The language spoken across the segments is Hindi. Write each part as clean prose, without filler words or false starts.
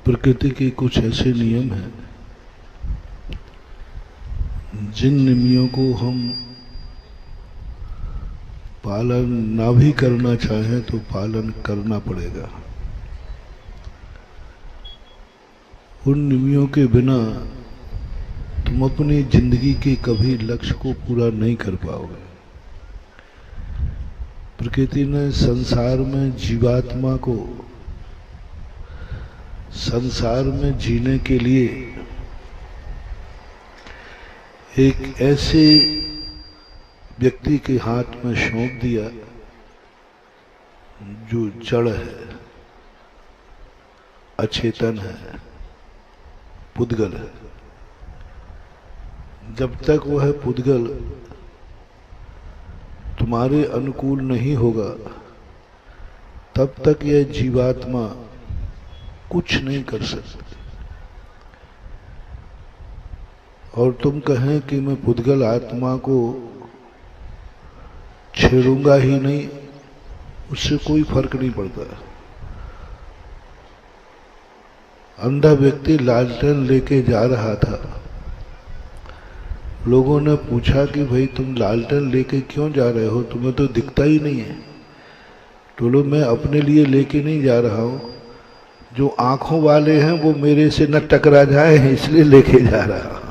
प्रकृति के कुछ ऐसे नियम हैं जिन नियमों को हम पालन ना भी करना चाहें तो पालन करना पड़ेगा। उन नियमों के बिना तुम अपनी जिंदगी के कभी लक्ष्य को पूरा नहीं कर पाओगे। प्रकृति ने संसार में जीवात्मा को संसार में जीने के लिए एक ऐसे व्यक्ति के हाथ में सौंप दिया जो जड़ है, अचेतन है, पुद्गल है। जब तक वह पुद्गल तुम्हारे अनुकूल नहीं होगा तब तक यह जीवात्मा कुछ नहीं कर सकती। और तुम कहें कि मैं पुद्गल आत्मा को छेड़ूंगा ही नहीं, उससे कोई फर्क नहीं पड़ता। अंधा व्यक्ति लालटेन लेके जा रहा था। लोगों ने पूछा कि भाई तुम लालटेन लेके क्यों जा रहे हो, तुम्हें तो दिखता ही नहीं है। तो लो, मैं अपने लिए लेके नहीं जा रहा हूं, जो आंखों वाले हैं वो मेरे से न टकरा जाए इसलिए लेके जा रहा हूं।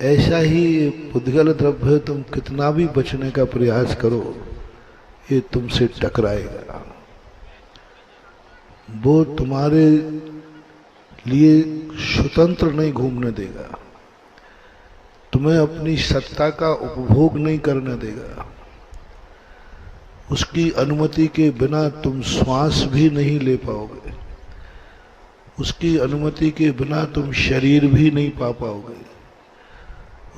ऐसा ही पुद्गल द्रव्य तुम कितना भी बचने का प्रयास करो, ये तुमसे टकराएगा। वो तुम्हारे लिए स्वतंत्र नहीं घूमने देगा, तुम्हें अपनी सत्ता का उपभोग नहीं करने देगा। उसकी अनुमति के बिना तुम श्वास भी नहीं ले पाओगे, उसकी अनुमति के बिना तुम शरीर भी नहीं पा पाओगे,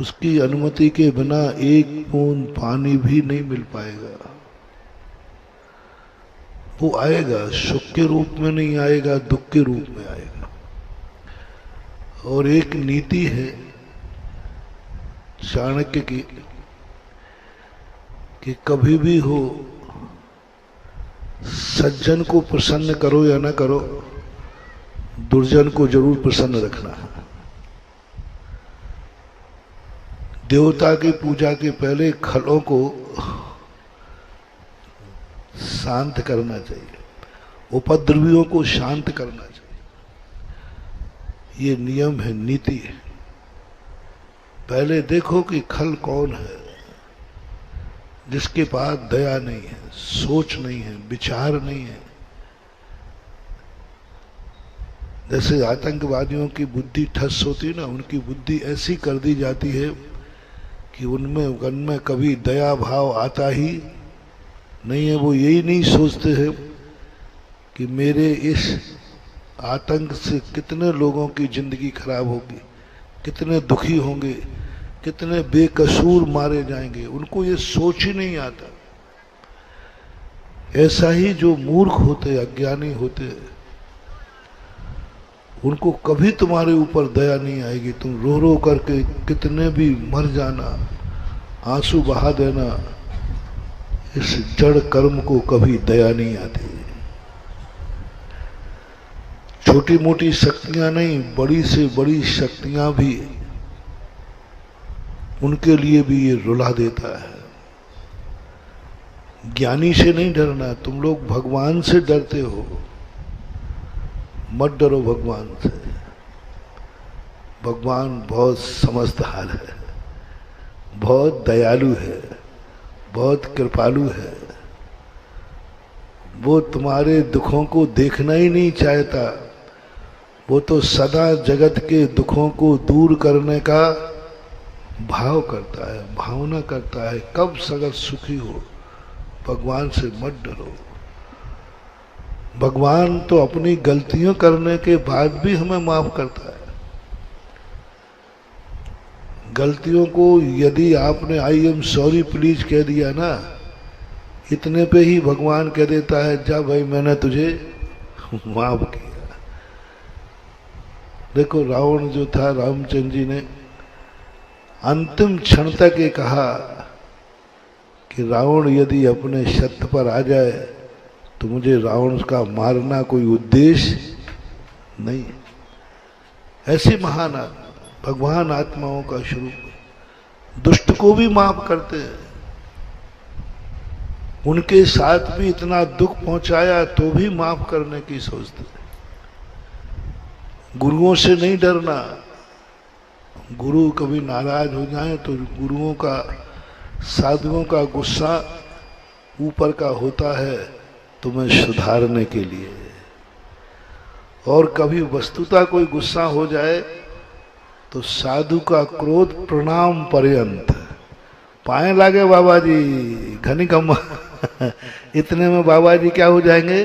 उसकी अनुमति के बिना एक बूंद पानी भी नहीं मिल पाएगा। वो आएगा, सुख के रूप में नहीं आएगा, दुख के रूप में आएगा। और एक नीति है चाणक्य की कि कभी भी हो सज्जन को प्रसन्न करो या ना करो, दुर्जन को जरूर प्रसन्न रखना है। देवता की पूजा के पहले खलों को शांत करना चाहिए, उपद्रवियों को शांत करना चाहिए। ये नियम है, नीति है। पहले देखो कि खल कौन है जिसके पास दया नहीं है, सोच नहीं है, विचार नहीं है। जैसे आतंकवादियों की बुद्धि ठस होती है ना, उनकी बुद्धि ऐसी कर दी जाती है कि उनमें कभी दया भाव आता ही नहीं है। वो यही नहीं सोचते हैं कि मेरे इस आतंक से कितने लोगों की जिंदगी खराब होगी, कितने दुखी होंगे, कितने बेकसूर मारे जाएंगे। उनको ये सोच ही नहीं आता। ऐसा ही जो मूर्ख होते, अज्ञानी होते, उनको कभी तुम्हारे ऊपर दया नहीं आएगी। तुम रो रो करके कितने भी मर जाना, आंसू बहा देना, इस जड़ कर्म को कभी दया नहीं आती। छोटी मोटी शक्तियां नहीं, बड़ी से बड़ी शक्तियां भी, उनके लिए भी ये रुला देता है। ज्ञानी से नहीं डरना, तुम लोग भगवान से डरते हो। मत डरो भगवान से। भगवान बहुत समझदार है, बहुत दयालु है, बहुत कृपालु है। वो तुम्हारे दुखों को देखना ही नहीं चाहता। वो तो सदा जगत के दुखों को दूर करने का भाव करता है, भावना करता है, कब सगत सुखी हो। भगवान से मत डरो। भगवान तो अपनी गलतियां करने के बाद भी हमें माफ करता है। गलतियों को यदि आपने आई एम सॉरी प्लीज कह दिया ना, इतने पे ही भगवान कह देता है जा भाई मैंने तुझे माफ किया। देखो रावण जो था, रामचंद्र जी ने अंतिम क्षण तक ये कहा कि रावण यदि अपने सत्य पर आ जाए तो मुझे रावण का मारना कोई उद्देश्य नहीं। ऐसे महान आत्मा, भगवान आत्माओं का स्वरूप, दुष्ट को भी माफ करते हैं। उनके साथ भी इतना दुख पहुंचाया तो भी माफ करने की सोचते। गुरुओं से नहीं डरना। गुरु कभी नाराज हो जाए तो गुरुओं का, साधुओं का गुस्सा ऊपर का होता है तुम्हें सुधारने के लिए, और कभी वस्तुतः कोई गुस्सा हो जाए तो साधु का क्रोध प्रणाम पर्यंत। पाए लागे बाबा जी घनी कम इतने में बाबा जी क्या हो जाएंगे?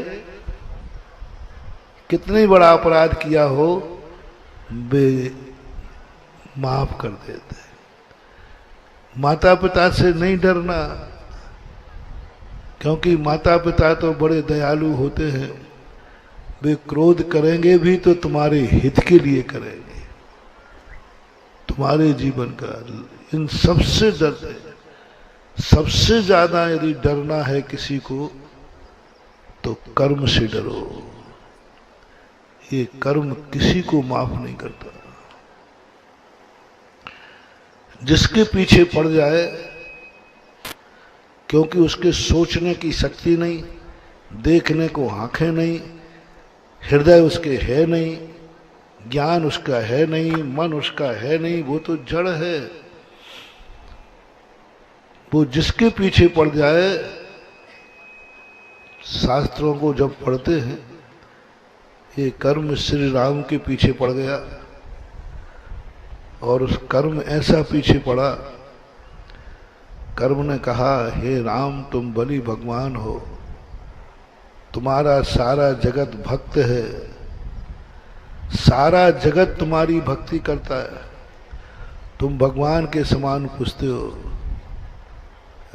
कितने बड़ा अपराध किया हो वे माफ कर देते। माता पिता से नहीं डरना, क्योंकि माता पिता तो बड़े दयालु होते हैं। वे क्रोध करेंगे भी तो तुम्हारे हित के लिए करेंगे, तुम्हारे जीवन का। इन सबसे डरते। सबसे ज्यादा यदि डरना है किसी को तो कर्म से डरो। ये कर्म किसी को माफ नहीं करता। जिसके पीछे पड़ जाए, क्योंकि उसके सोचने की शक्ति नहीं, देखने को आंखें नहीं, हृदय उसके है नहीं, ज्ञान उसका है नहीं, मन उसका है नहीं, वो तो जड़ है। वो जिसके पीछे पड़ जाए, शास्त्रों को जब पढ़ते हैं, ये कर्म श्री राम के पीछे पड़ गया, और उस कर्म ऐसा पीछे पड़ा, कर्म ने कहा हे राम तुम बलि भगवान हो, तुम्हारा सारा जगत भक्त है, सारा जगत तुम्हारी भक्ति करता है, तुम भगवान के समान पूछते हो,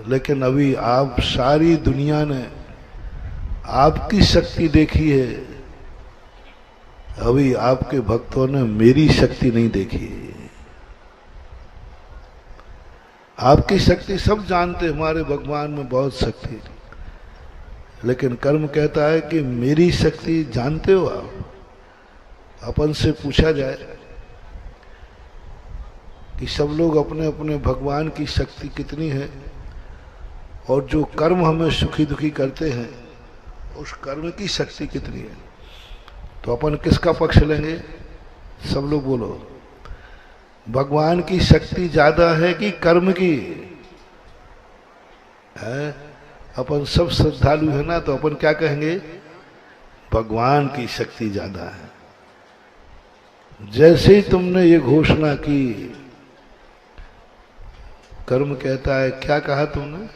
लेकिन अभी आप सारी दुनिया ने आपकी शक्ति देखी है, अभी आपके भक्तों ने मेरी शक्ति नहीं देखी। आपकी शक्ति सब जानते, हमारे भगवान में बहुत शक्ति, लेकिन कर्म कहता है कि मेरी शक्ति जानते हो आप? अपन से पूछा जाए कि सब लोग अपने अपने भगवान की शक्ति कितनी है, और जो कर्म हमें सुखी दुखी करते हैं उस कर्म की शक्ति कितनी है, तो अपन किसका पक्ष लेंगे? सब लोग बोलो। भगवान की शक्ति ज्यादा है कि कर्म की है? अपन सब श्रद्धालु है ना, तो अपन क्या कहेंगे? भगवान की शक्ति ज्यादा है। जैसे ही तुमने ये घोषणा की, कर्म कहता है क्या कहा तुमने?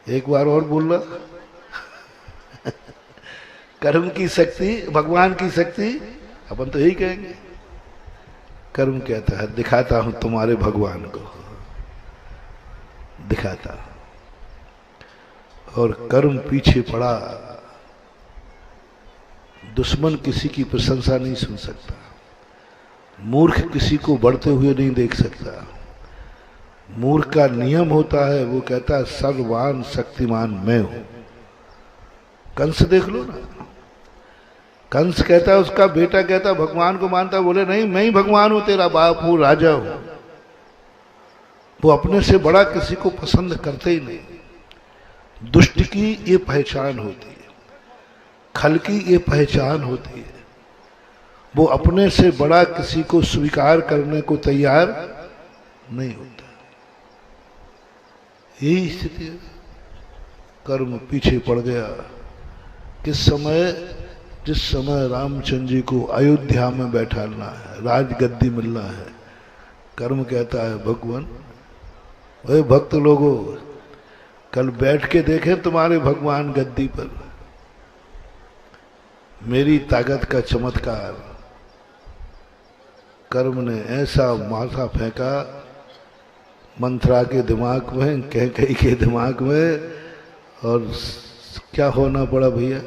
एक बार और बोलना। कर्म की शक्ति, भगवान की शक्ति, अपन तो यही कहेंगे। कर्म कहता है दिखाता हूं तुम्हारे भगवान को, दिखाता। और कर्म पीछे पड़ा। दुश्मन किसी की प्रशंसा नहीं सुन सकता, मूर्ख किसी को बढ़ते हुए नहीं देख सकता। मूर्ख का नियम होता है, वो कहता है सर्ववान शक्तिमान मैं हूं। कंस देख लो ना, कंस कहता है, उसका बेटा कहता भगवान को मानता, बोले नहीं मैं ही भगवान हूं, तेरा बाप हूं, राजा हूं। वो अपने से बड़ा किसी को पसंद करते ही नहीं। दुष्ट की ये पहचान होती है, खल की ये पहचान होती है। वो अपने से बड़ा किसी को स्वीकार करने को तैयार नहीं होता। यही स्थिति है। कर्म पीछे पड़ गया। किस समय? जिस समय रामचंद्र जी को अयोध्या में बैठाना है, राजगद्दी मिलना है, कर्म कहता है भगवान, ओए भक्त लोगों, कल बैठ के देखें तुम्हारे भगवान गद्दी पर, मेरी ताकत का चमत्कार। कर्म ने ऐसा माथा फेंका मंथरा के दिमाग में, कैकेयी के दिमाग में, और क्या होना पड़ा भैया?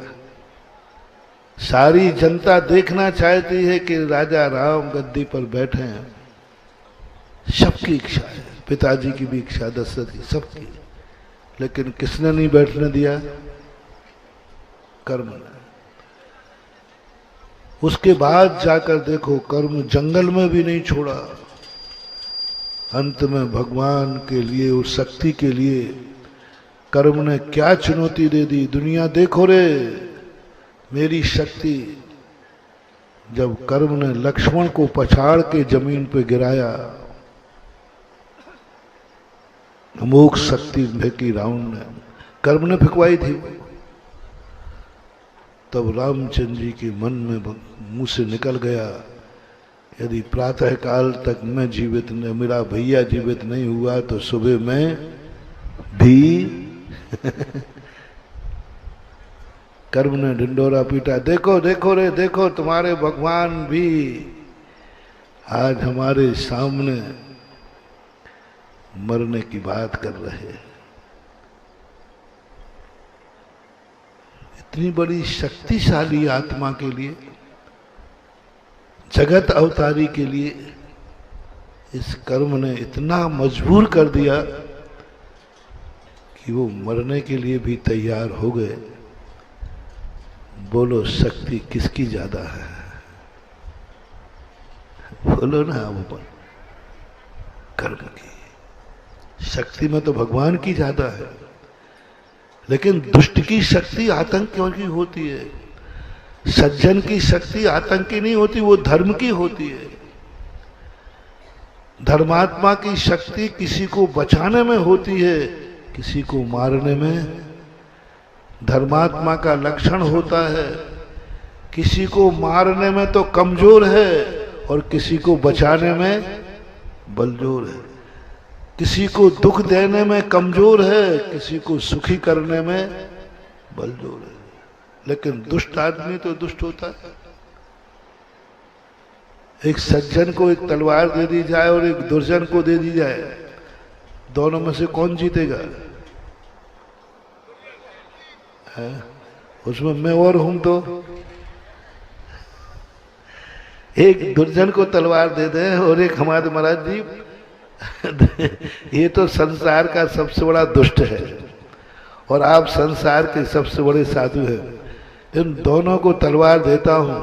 सारी जनता देखना चाहती है कि राजा राम गद्दी पर बैठे हैं। सबकी इच्छा है, पिताजी की भी इच्छा, दशरथ की, सबकी। लेकिन किसने नहीं बैठने दिया? कर्म ने। उसके बाद जाकर देखो कर्म जंगल में भी नहीं छोड़ा, अंत में भगवान के लिए, उस शक्ति के लिए कर्म ने क्या चुनौती दे दी, दुनिया देखो रे मेरी शक्ति। जब कर्म ने लक्ष्मण को पछाड़ के जमीन पे गिराया, अमोघ शक्ति फेंकी रावण ने, कर्म ने फेंकवाई थी। तब रामचंद्र जी के मन में मुंह से निकल गया, यदि प्रातः काल तक मैं जीवित न, मेरा भैया जीवित नहीं हुआ तो सुबह मैं भी कर्म ने ढिंडोरा पीटा, देखो देखो रे देखो, तुम्हारे भगवान भी आज हमारे सामने मरने की बात कर रहे हैं। इतनी बड़ी शक्तिशाली आत्मा के लिए, जगत अवतारी के लिए इस कर्म ने इतना मजबूर कर दिया कि वो मरने के लिए भी तैयार हो गए। बोलो शक्ति किसकी ज्यादा है? बोलो ना वो कर्म की शक्ति में तो भगवान की ज्यादा है, लेकिन दुष्ट की शक्ति आतंक की होती है, सज्जन की शक्ति आतंक की नहीं होती, वो धर्म की होती है। धर्मात्मा की शक्ति किसी को बचाने में होती है, किसी को मारने में। धर्मात्मा का लक्षण होता है किसी को मारने में तो कमजोर है और किसी को बचाने में बलजोर है, किसी को दुख देने में कमजोर है, किसी को सुखी करने में बलजोर है। लेकिन दुष्ट आदमी तो दुष्ट होता है। एक सज्जन को एक तलवार दे दी जाए और एक दुर्जन को दे दी जाए, दोनों में से कौन जीतेगा? है? उसमें मैं और हूं तो एक दुर्जन को तलवार दे दें और एक हमारे महाराज जी ये तो संसार का सबसे बड़ा दुष्ट है और आप संसार के सबसे बड़े साधु हैं। इन दोनों को तलवार देता हूं,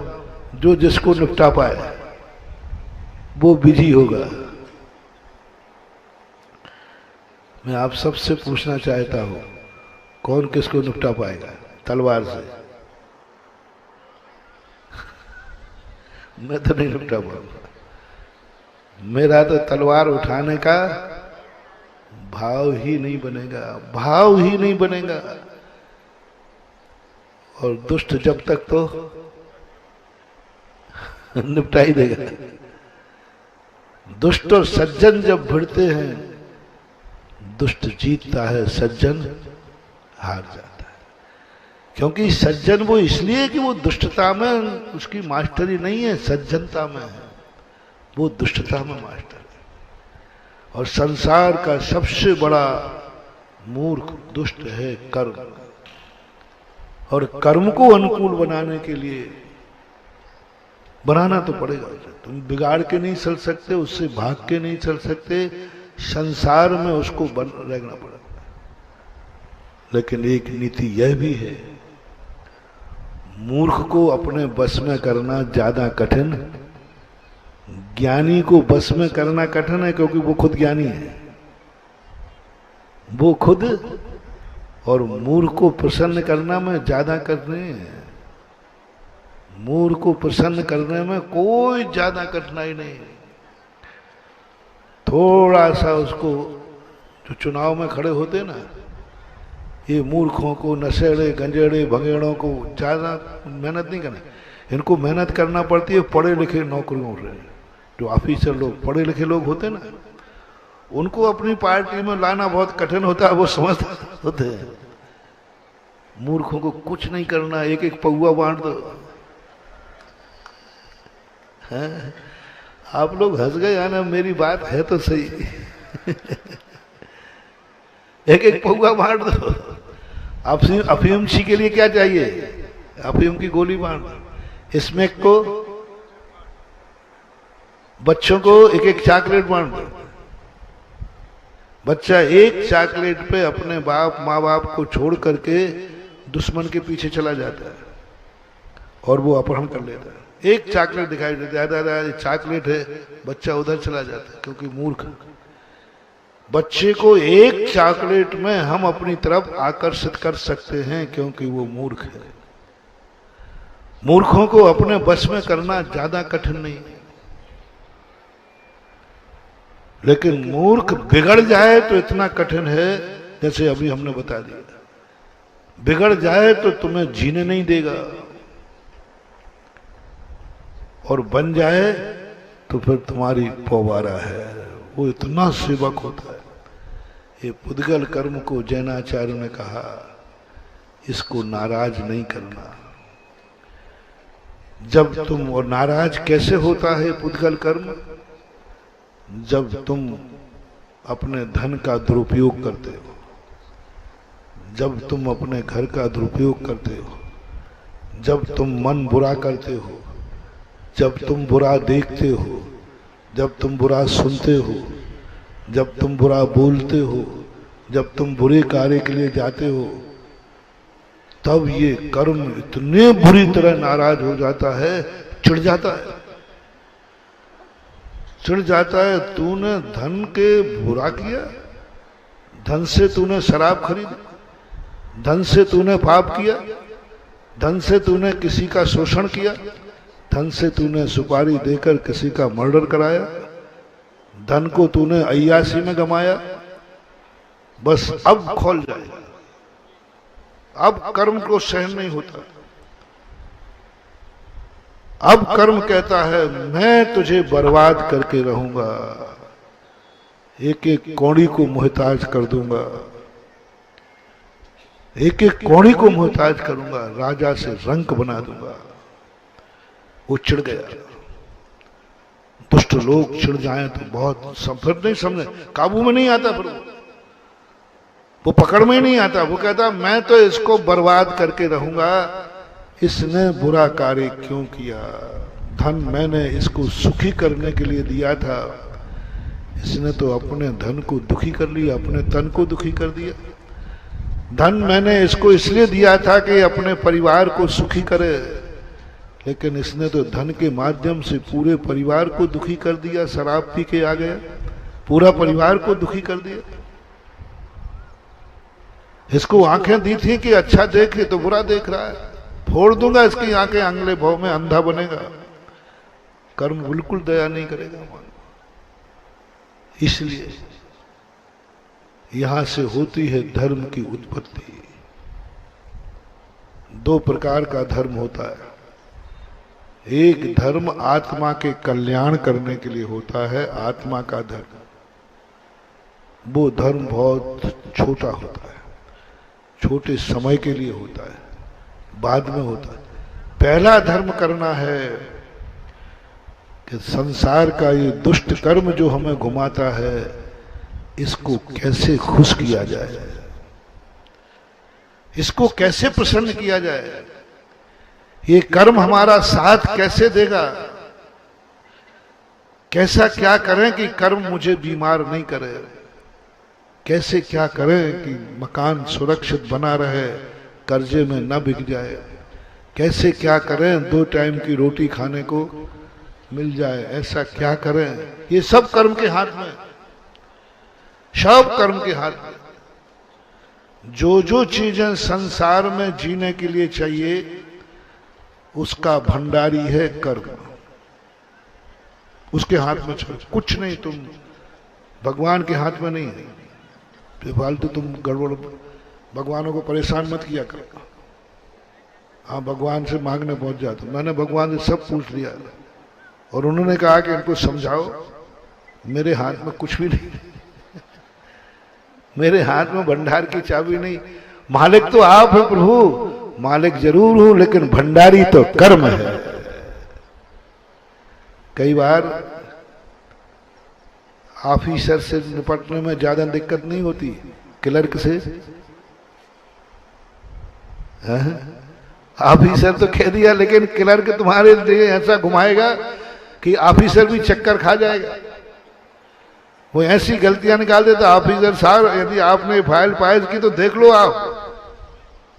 जो जिसको निपटा पाए वो विजयी होगा। मैं आप सबसे पूछना चाहता हूं, कौन किसको निपटा पाएगा तलवार से? मैं तो नहीं निपटा पाऊंगा। मेरा तो तलवार उठाने का भाव ही नहीं बनेगा, भाव ही नहीं बनेगा। और दुष्ट जब तक तो निपटा ही देगा। दुष्ट और सज्जन जब भिड़ते हैं, दुष्ट जीतता है, सज्जन हार जाता है। क्योंकि सज्जन वो इसलिए कि वो दुष्टता में उसकी मास्टरी नहीं है, सज्जनता में है, वो दुष्टता में मास्टर है। और संसार का सबसे बड़ा मूर्ख दुष्ट है कर्म। और कर्म को अनुकूल बनाने के लिए बनाना तो पड़ेगा। तुम बिगाड़ के नहीं चल सकते, उससे भाग के नहीं चल सकते, संसार में उसको रहना पड़ेगा। लेकिन एक नीति यह भी है, मूर्ख को अपने बस में करना ज्यादा कठिन, ज्ञानी को बस में करना कठिन है, क्योंकि वो खुद ज्ञानी है, वो खुद। और मूर्ख को प्रसन्न करना में ज्यादा कठिन है। मूर्ख को प्रसन्न करने में कोई ज्यादा कठिनाई नहीं। थोड़ा सा उसको, जो चुनाव में खड़े होते ना, ये मूर्खों को, नशेड़े गंजेड़े भंगेड़ों को ज्यादा मेहनत नहीं करनी। इनको मेहनत करना पड़ती है पढ़े लिखे नौकरियों से। जो ऑफिसर लोग, पढ़े लिखे लोग होते ना, उनको अपनी पार्टी में लाना बहुत कठिन होता है, वो समझते होते हैं। मूर्खों को कुछ नहीं करना, एक एक पौवा बांट दो। है? आप लोग हंस गए ना, मेरी बात है तो सही। एक एक पौवा बांट दो। अफीम सी के लिए क्या चाहिए? अफीम की गोली बांट। स्मैक को, बच्चों को एक एक चॉकलेट बांट दो। बच्चा एक चॉकलेट पे अपने बाप माँ बाप को छोड़ करके दुश्मन के पीछे चला जाता है और वो अपहरण कर लेता है। एक चॉकलेट दिखाई देता है, दादा ये चॉकलेट है, बच्चा उधर चला जाता है क्योंकि मूर्ख। बच्चे को एक चॉकलेट में हम अपनी तरफ आकर्षित कर सकते हैं क्योंकि वो मूर्ख है। मूर्खों को अपने बस में करना ज्यादा कठिन नहीं है, लेकिन मूर्ख बिगड़ जाए तो इतना कठिन है, जैसे अभी हमने बता दिया। बिगड़ जाए तो तुम्हें जीने नहीं देगा, और बन जाए तो फिर तुम्हारी पोवारा है। वो इतना सेवक होता है। ये पुद्गल कर्म को जैनाचार्य ने कहा, इसको नाराज नहीं करना। जब तुम, और नाराज कैसे होता है पुद्गल कर्म? जब तुम अपने धन का दुरुपयोग करते हो, जब तुम अपने घर का दुरुपयोग करते हो, जब तुम मन बुरा करते हो, जब तुम बुरा देखते हो, जब तुम बुरा सुनते हो, जब तुम बुरा बोलते हो, जब तुम बुरे कार्य के लिए जाते हो, तब ये कर्म इतने बुरी तरह नाराज हो जाता है, चिढ़ जाता है। चिढ़ जाता है, तूने धन के बुरा किया, धन से तूने शराब खरीदी, धन से तूने पाप किया, धन से तूने किसी का शोषण किया, धन से तूने सुपारी देकर किसी का मर्डर कराया, धन को तूने अय्यासी में गमाया। बस अब खोल जाएगा, अब कर्म को सहन नहीं होता। अब कर्म कहता है मैं तुझे बर्बाद करके रहूंगा, एक एक कौड़ी को मोहताज कर दूंगा, एक एक कौड़ी को मोहताज करूंगा, राजा से रंक बना दूंगा। वो चिढ़ गया। दुष्ट लोग चिढ़ जाएं तो बहुत फिर नहीं समझे, काबू में नहीं आता, फिर वो पकड़ में ही नहीं आता। वो कहता मैं तो इसको बर्बाद करके रहूंगा, इसने बुरा कार्य क्यों किया? धन मैंने इसको सुखी करने के लिए दिया था, इसने तो अपने धन को दुखी कर लिया, अपने तन को दुखी कर दिया। धन मैंने इसको इसलिए दिया था कि अपने परिवार को सुखी करे, लेकिन इसने तो धन के माध्यम से पूरे परिवार को दुखी कर दिया। शराब पी के आ गया, पूरा परिवार को दुखी कर दिया। इसको आंखें दी थी कि अच्छा देखे, तो बुरा देख रहा है। फोड़ दूंगा इसकी आंखें, अगले भाव में अंधा बनेगा। कर्म बिल्कुल दया नहीं करेगा। इसलिए यहां से होती है धर्म की उत्पत्ति। दो प्रकार का धर्म होता है। एक धर्म आत्मा के कल्याण करने के लिए होता है, आत्मा का धर्म। वो धर्म बहुत छोटा होता है, छोटे समय के लिए होता है, बाद में होता है। पहला धर्म करना है कि संसार का ये दुष्ट कर्म जो हमें घुमाता है, इसको कैसे खुश किया जाए, इसको कैसे प्रसन्न किया जाए, ये कर्म हमारा साथ कैसे देगा, कैसा क्या करें कि कर्म मुझे बीमार नहीं करे, कैसे क्या करें कि मकान सुरक्षित बना रहे, कर्जे में न बिक जाए, कैसे क्या करें 2 टाइम की रोटी खाने को मिल जाए, ऐसा क्या करें। ये सब कर्म के हाथ में, सब कर्म के हाथ में। जो जो चीजें संसार में जीने के लिए चाहिए, उसका भंडारी है कर्म। उसके हाथ में कुछ नहीं, तुम भगवान के हाथ में नहीं है। फालतू तुम गड़बड़ भगवानों को परेशान मत किया करो। हाँ, भगवान से मांगने पहुंच जाते। मैंने भगवान से सब पूछ लिया और उन्होंने कहा कि इनको समझाओ, मेरे हाथ में कुछ भी नहीं, मेरे हाथ में भंडार की चाबी नहीं। मालिक तो आप है प्रभु, मालिक जरूर हूं, लेकिन भंडारी तो कर्म है। कई बार ऑफिसर से निपटने में ज्यादा दिक्कत नहीं होती, क्लर्क से। ऑफिसर तो कह दिया, लेकिन क्लर्क तुम्हारे लिए ऐसा घुमाएगा कि ऑफिसर भी चक्कर खा जाएगा। वो ऐसी गलतियां निकाल देता। ऑफिसर साहब, यदि आपने फाइल पास की तो देख लो आप,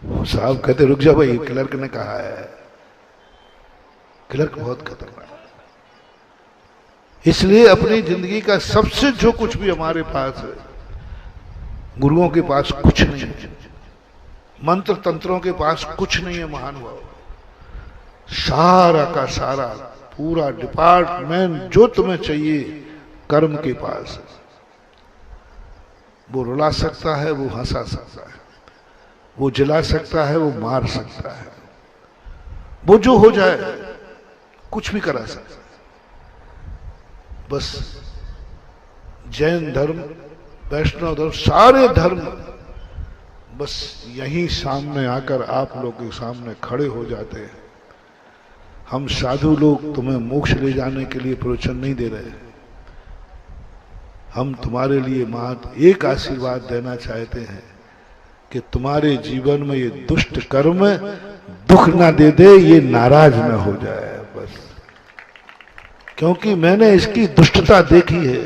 वो साहब कहते रुक जा भाई, क्लर्क ने कहा है। क्लर्क बहुत खतरनाक। इसलिए अपनी जिंदगी का सबसे जो कुछ भी हमारे पास है, गुरुओं के पास कुछ नहीं है, मंत्र तंत्रों के पास कुछ नहीं है महानुभाव। सारा का सारा पूरा डिपार्टमेंट जो तुम्हें चाहिए कर्म के पास है। वो रुला सकता है, वो हंसा सकता है, वो जला सकता है, वो मार सकता है, वो जो हो जाए कुछ भी करा सकता है। बस जैन धर्म, वैष्णव धर्म, सारे धर्म बस यहीं सामने आकर आप लोग के सामने खड़े हो जाते हैं। हम साधु लोग तुम्हें मोक्ष ले जाने के लिए प्रवचन नहीं दे रहे। हम तुम्हारे लिए मात्र एक आशीर्वाद देना चाहते हैं कि तुम्हारे जीवन में ये दुष्ट कर्म दुख ना दे दे, ये नाराज ना हो जाए बस। क्योंकि मैंने इसकी दुष्टता देखी है,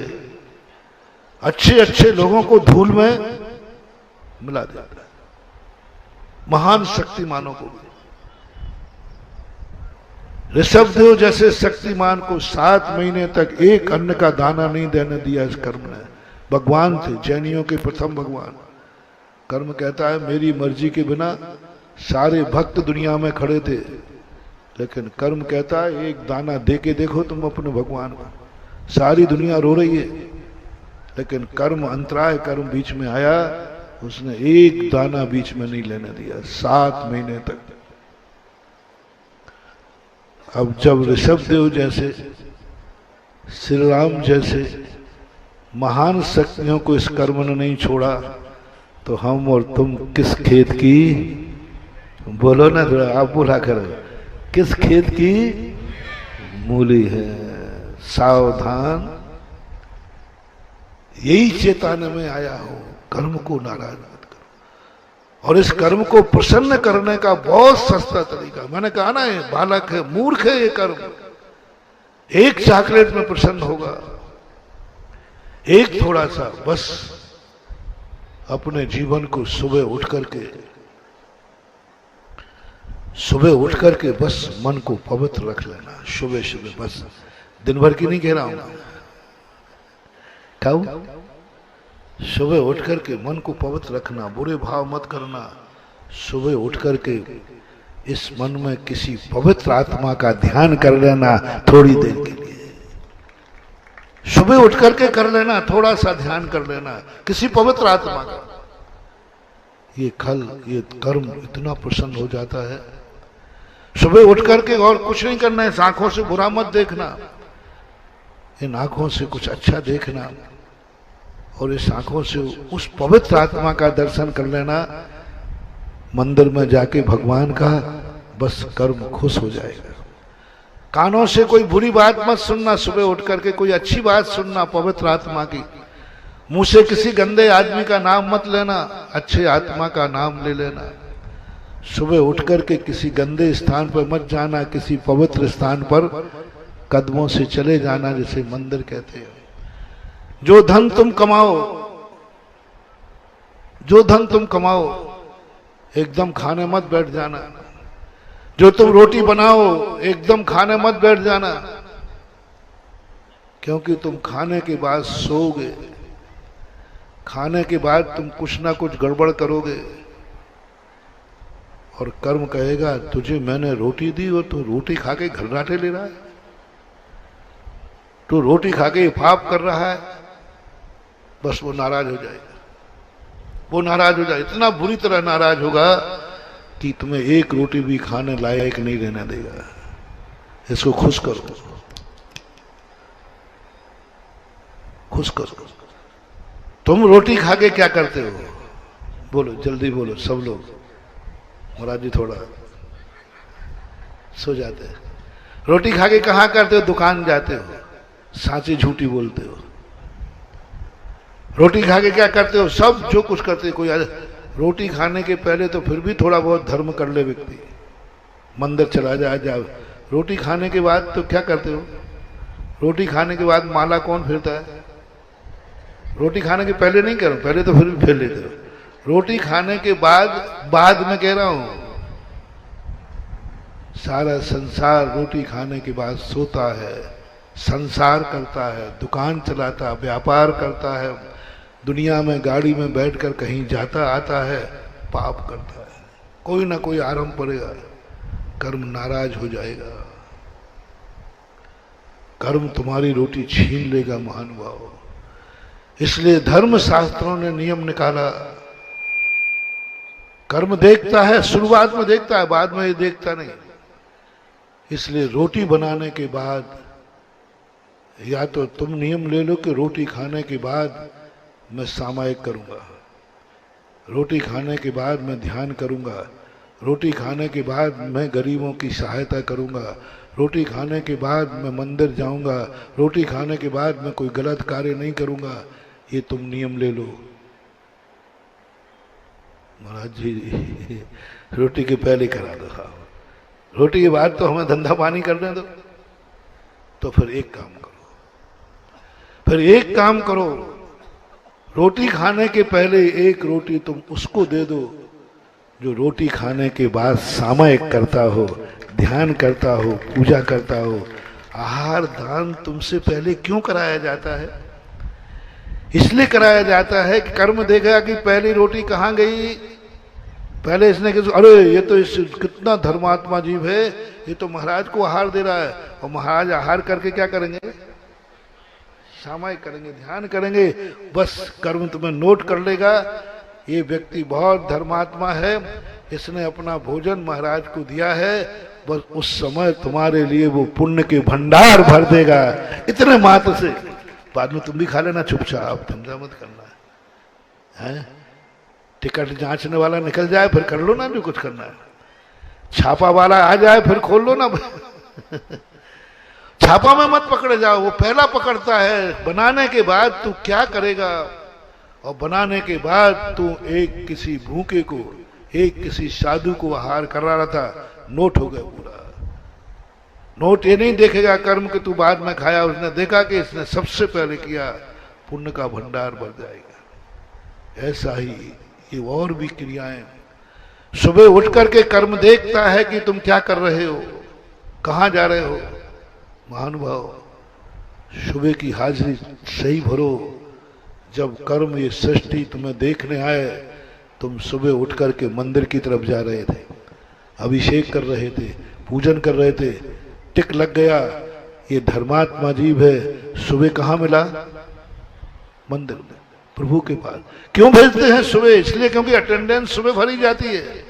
अच्छे अच्छे लोगों को धूल में मिला देता है, महान शक्तिमानों को भी। ऋषभदेव जैसे शक्तिमान को 7 महीने तक एक अन्न का दाना नहीं देने दिया इस कर्म ने। भगवान थे, जैनियों के प्रथम भगवान। कर्म कहता है मेरी मर्जी के बिना सारे भक्त दुनिया में खड़े थे, लेकिन कर्म कहता है एक दाना दे के देखो तुम अपने भगवान को। सारी दुनिया रो रही है, लेकिन कर्म अंतराय, कर्म बीच में आया, उसने एक दाना बीच में नहीं लेने दिया 7 महीने तक। अब जब ऋषभदेव जैसे, श्री राम जैसे महान शक्तियों को इस कर्म ने नहीं छोड़ा, तो हम और तुम किस खेत की, बोलो ना थोड़ा, आप बोला करो, किस खेत की मूली है। सावधान, यही चेताने में आया हो, कर्म को नाराज मत करो। और इस कर्म को प्रसन्न करने का बहुत सस्ता तरीका, मैंने कहा ना, ये बालक है, मूर्ख है ये कर्म। एक चॉकलेट में प्रसन्न होगा, एक थोड़ा सा, बस अपने जीवन को सुबह उठ करके बस मन को पवित्र रख लेना। सुबह सुबह, बस दिन भर की नहीं कह रहा हूं, खाओ, सुबह उठ करके मन को पवित्र रखना, बुरे भाव मत करना। सुबह उठ करके इस मन में किसी पवित्र आत्मा का ध्यान कर लेना थोड़ी देर के लिए। सुबह उठ करके कर लेना, थोड़ा सा ध्यान कर लेना किसी पवित्र आत्मा का। ये कर्म इतना प्रसन्न हो जाता है। सुबह उठ करके और कुछ नहीं करना है, इस आंखों से बुरा मत देखना, इन आंखों से कुछ अच्छा देखना, और इस आंखों से उस पवित्र आत्मा का दर्शन कर लेना। मंदिर में जाके भगवान का, बस कर्म खुश हो जाएगा। कानों से कोई बुरी बात मत सुनना, सुबह उठ करके कोई अच्छी बात सुनना पवित्र आत्मा की। मुंह से किसी गंदे आदमी का नाम मत लेना, अच्छे आत्मा का नाम ले लेना। सुबह उठ करके किसी गंदे स्थान पर मत जाना, किसी पवित्र स्थान पर कदमों से चले जाना, जिसे मंदिर कहते हैं। जो धन तुम कमाओ एकदम खाने मत बैठ जाना। जो तुम रोटी बनाओ एकदम खाने मत बैठ जाना, क्योंकि तुम खाने के बाद सोओगे, खाने के बाद तुम कुछ ना कुछ गड़बड़ करोगे, और कर्म कहेगा तुझे मैंने रोटी दी और तू रोटी खा के घर्राटे ले रहा है, तू रोटी खा के पाप कर रहा है। बस वो नाराज हो जाएगा, वो नाराज हो जाए, इतना बुरी तरह नाराज होगा कि तुम्हें एक रोटी भी खाने लायक नहीं रहने देगा। इसको खुश करो, खुश करो। तुम रोटी खा के क्या करते हो? बोलो, जल्दी बोलो सब लोग। महाराज जी थोड़ा सो जाते हैं। रोटी खा के कहाँ करते हो? दुकान जाते हो, साँची झूठी बोलते हो। रोटी खा के क्या करते हो? सब जो कुछ करते हो। कोई रोटी खाने के पहले तो फिर भी थोड़ा बहुत धर्म कर ले व्यक्ति, मंदिर चला जाए। रोटी खाने के बाद तो क्या करते हो? रोटी खाने के बाद माला कौन फेरता है? रोटी खाने के पहले नहीं करो, पहले तो फिर भी फेर लेते हो। रोटी खाने के बाद, बाद में कह रहा हूं, सारा संसार रोटी खाने के बाद सोता है, संसार करता है, दुकान चलाता है, व्यापार करता है, दुनिया में गाड़ी में बैठकर कहीं जाता आता है, पाप करता है। कोई ना कोई आरंभ पड़ेगा, कर्म नाराज हो जाएगा, कर्म तुम्हारी रोटी छीन लेगा महानुभाव। इसलिए धर्म शास्त्रों ने नियम निकाला, कर्म देखता है, शुरुआत में देखता है, बाद में ये देखता नहीं। इसलिए रोटी बनाने के बाद या तो तुम नियम ले लो कि रोटी खाने के बाद मैं सामायिक करूंगा, रोटी खाने के बाद मैं ध्यान करूंगा, रोटी खाने के बाद मैं गरीबों की सहायता करूंगा, रोटी खाने के बाद मैं मंदिर जाऊंगा, रोटी खाने के बाद मैं कोई गलत कार्य नहीं करूंगा। ये तुम नियम ले लो। महाराज जी रोटी के पहले करा दो, रोटी के बाद तो हमें धंधा पानी करने दो। तो फिर एक काम करो, फिर एक काम करो, रोटी खाने के पहले एक रोटी तुम उसको दे दो जो रोटी खाने के बाद सामायिक करता हो, ध्यान करता हो, पूजा करता हो। आहार दान तुमसे पहले क्यों कराया जाता है? इसलिए कराया जाता है कि कर्म देखेगा कि पहली रोटी कहाँ गई। पहले इसने अरे ये तो इस कितना धर्मात्मा जीव है, ये तो महाराज को आहार दे रहा है। और महाराज आहार करके क्या करेंगे? सामायिक करेंगे, ध्यान करेंगे। बस कर्म तुम्हें नोट कर लेगा, ये व्यक्ति बहुत धर्मात्मा है, इसने अपना भोजन महाराज को दिया है। बस उस समय तुम्हारे लिए वो पुण्य के भंडार भर देगा, इतने मात्र से। बाद में तुम भी खा लेना चुपचाप, धंधा मत करना है। टिकट जांचने वाला निकल जाए फिर कर लो ना जो कुछ करना है, छापा वाला आ जाए फिर खोल लो ना। छापा में मत पकड़े जाओ, वो पहला पकड़ता है। बनाने के बाद तू क्या करेगा, और बनाने के बाद तू एक किसी भूखे को, एक किसी साधु को आहार कर रहा था, नोट हो गया पूरा। नोट ये नहीं देखेगा कर्म के तू बाद में खाया, उसने देखा कि इसने सबसे पहले किया, पुण्य का भंडार बढ़ जाएगा। ऐसा ही ये और भी क्रियाएं। सुबह उठ करके कर्म देखता है कि तुम क्या कर रहे हो, कहां जा रहे हो। महानुभाव, सुबह की हाजिरी सही भरो। जब कर्म ये सृष्टि तुम्हें देखने आए, तुम सुबह उठ करके मंदिर की तरफ जा रहे थे, अभिषेक कर रहे थे, पूजन कर रहे थे, टिक लग गया, ये धर्मात्मा जीव है। सुबह कहाँ मिला? मंदिर में, प्रभु के पास। क्यों भेजते हैं सुबह? इसलिए क्योंकि अटेंडेंस सुबह भरी जाती है।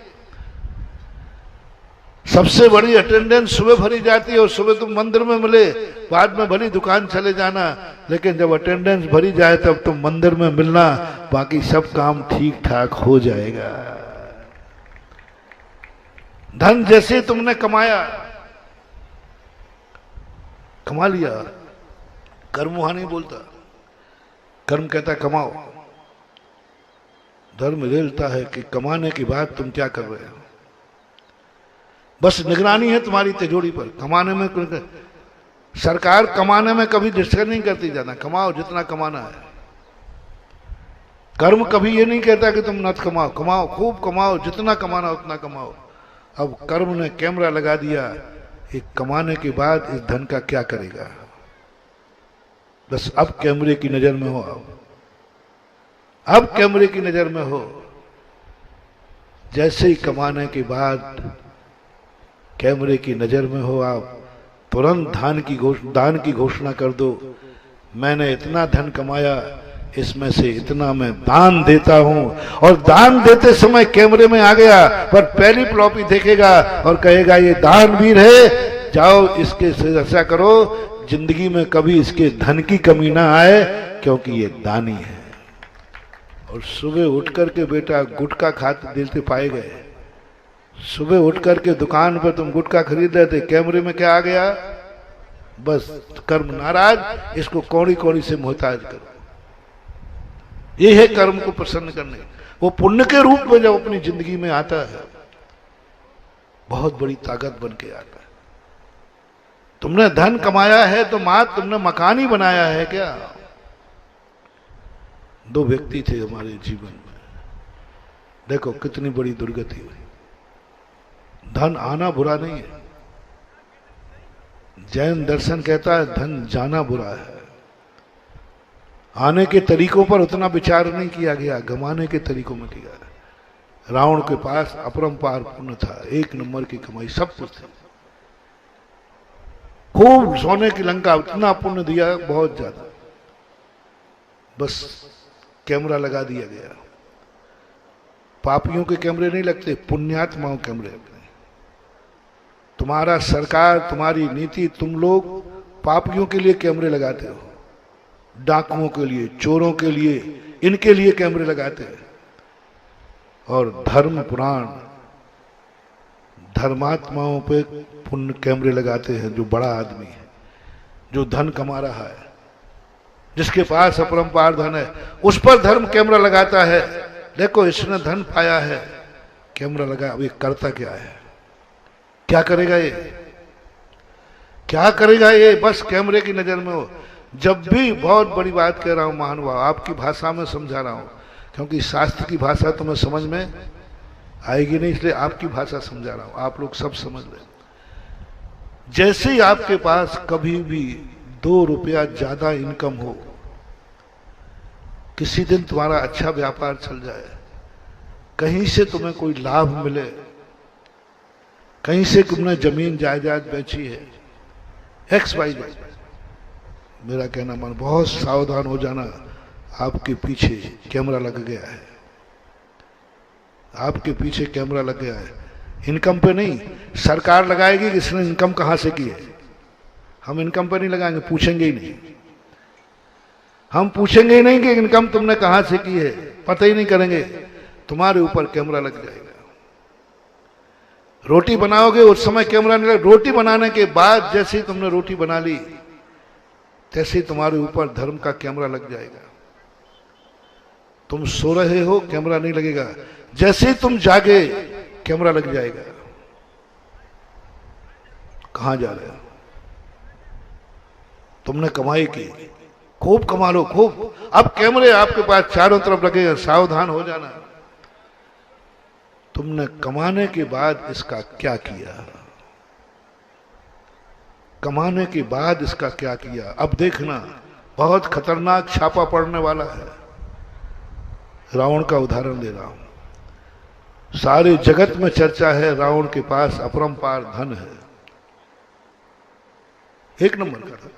सबसे बड़ी अटेंडेंस सुबह भरी जाती है। और सुबह तुम मंदिर में मिले, बाद में भली दुकान चले जाना, लेकिन जब अटेंडेंस भरी जाए तब तुम मंदिर में मिलना, बाकी सब काम ठीक ठाक हो जाएगा। धन जैसे तुमने कमाया, कमा लिया, कर्म वहां नहीं बोलता, कर्म कहता कमाओ। धर्म बोलता है कि कमाने के बाद तुम क्या कर रहे हो। बस निगरानी है तुम्हारी तिजोरी पर। कमाने में सरकार कमाने में कभी डिस्कस नहीं करती, जाना कमाओ जितना कमाना है। कर्म कभी ये नहीं कहता कि तुम नत कमाओ, कमाओ, खूब कमाओ, जितना कमाना उतना कमाओ। अब कर्म ने कैमरा लगा दिया, एक कमाने के बाद इस धन का क्या करेगा। बस अब कैमरे की नजर में हो, अब कैमरे की नजर में हो। जैसे ही कमाने के बाद कैमरे की नजर में हो, आप तुरंत दान की घोषणा कर दो। मैंने इतना धन कमाया, इसमें से इतना मैं दान देता हूं। और दान देते समय कैमरे में आ गया, पर पहली फ्लॉपी देखेगा और कहेगा ये दानवीर है, जाओ इसके से ऐसा करो, जिंदगी में कभी इसके धन की कमी ना आए, क्योंकि ये दानी है। और सुबह उठ करके बेटा गुटखा खाते दिलते पाए गए। सुबह उठ करके दुकान पर तुम गुटखा खरीद रहे थे, कैमरे में क्या आ गया? बस कर्म नाराज, इसको कौड़ी कौड़ी से मोहताज करो। ये है कर्म को प्रसन्न करने। वो पुण्य के रूप में जब अपनी जिंदगी में आता है, बहुत बड़ी ताकत बन के आता है। तुमने धन कमाया है तो मात तुमने मकान ही बनाया है क्या? दो व्यक्ति थे हमारे जीवन में, देखो कितनी बड़ी दुर्गति हुई। धन आना बुरा नहीं है, जैन दर्शन कहता है धन जाना बुरा है। आने के तरीकों पर उतना विचार नहीं किया गया, गंवाने के तरीकों में किया। रावण के पास अपरंपार पुण्य था, एक नंबर की कमाई, सब कुछ था, खूब सोने की लंका, उतना पुण्य दिया, बहुत ज्यादा। बस कैमरा लगा दिया गया। पापियों के कैमरे नहीं लगते, पुण्यात्माओं कैमरे लगते। तुम्हारा सरकार, तुम्हारी नीति, तुम लोग पापियों के लिए कैमरे लगाते हो, डाकुओं के लिए, चोरों के लिए, इनके लिए कैमरे लगाते हैं। और धर्म पुराण धर्मात्माओं पे पुण्य कैमरे लगाते हैं। जो बड़ा आदमी है, जो धन कमा रहा है, जिसके पास अपरंपार धन है, उस पर धर्म कैमरा लगाता है। देखो इसने धन पाया है, कैमरा लगा। अब ये करता क्या है, क्या करेगा ये, क्या करेगा ये? बस कैमरे की नजर में हो। जब भी, बहुत बड़ी बात कह रहा हूं महानुभाव, आपकी भाषा में समझा रहा हूं, क्योंकि शास्त्र की भाषा तुम्हें समझ में आएगी नहीं, इसलिए आपकी भाषा समझा रहा हूं, आप लोग सब समझ लें। जैसे ही आपके पास कभी भी 2 रुपया ज्यादा इनकम हो, किसी दिन तुम्हारा अच्छा व्यापार चल जाए, कहीं से तुम्हें कोई लाभ मिले, कहीं से तुमने जमीन जायदाद बेची है, XYZ, मेरा कहना मान, बहुत सावधान हो जाना। आपके पीछे कैमरा लग गया है, आपके पीछे कैमरा लग गया है। इनकम पे नहीं, सरकार लगाएगी कि इसने इनकम कहां से की है। हम इनकम पे नहीं लगाएंगे, पूछेंगे ही नहीं, हम पूछेंगे ही नहीं कि इनकम तुमने कहां से की है, पता ही नहीं करेंगे। तुम्हारे ऊपर कैमरा लग जाएगा। रोटी बनाओगे, उस समय कैमरा नहीं लगा। रोटी बनाने के बाद जैसे ही तुमने रोटी बना ली, तैसे ही तुम्हारे ऊपर धर्म का कैमरा लग जाएगा। तुम सो रहे हो, कैमरा नहीं लगेगा, जैसे ही तुम जागे कैमरा लग जाएगा। कहां जा रहे हो? तुमने कमाई की, खूब कमा लो, खूब। अब कैमरे आपके पास चारों तरफ लगेगा, सावधान हो जाना। तुमने कमाने के बाद इसका क्या किया, कमाने के बाद इसका क्या किया? अब देखना, बहुत खतरनाक छापा पड़ने वाला है। रावण का उदाहरण दे रहा हूं। सारे जगत में चर्चा है, रावण के पास अपरंपार धन है, एक नंबर का था।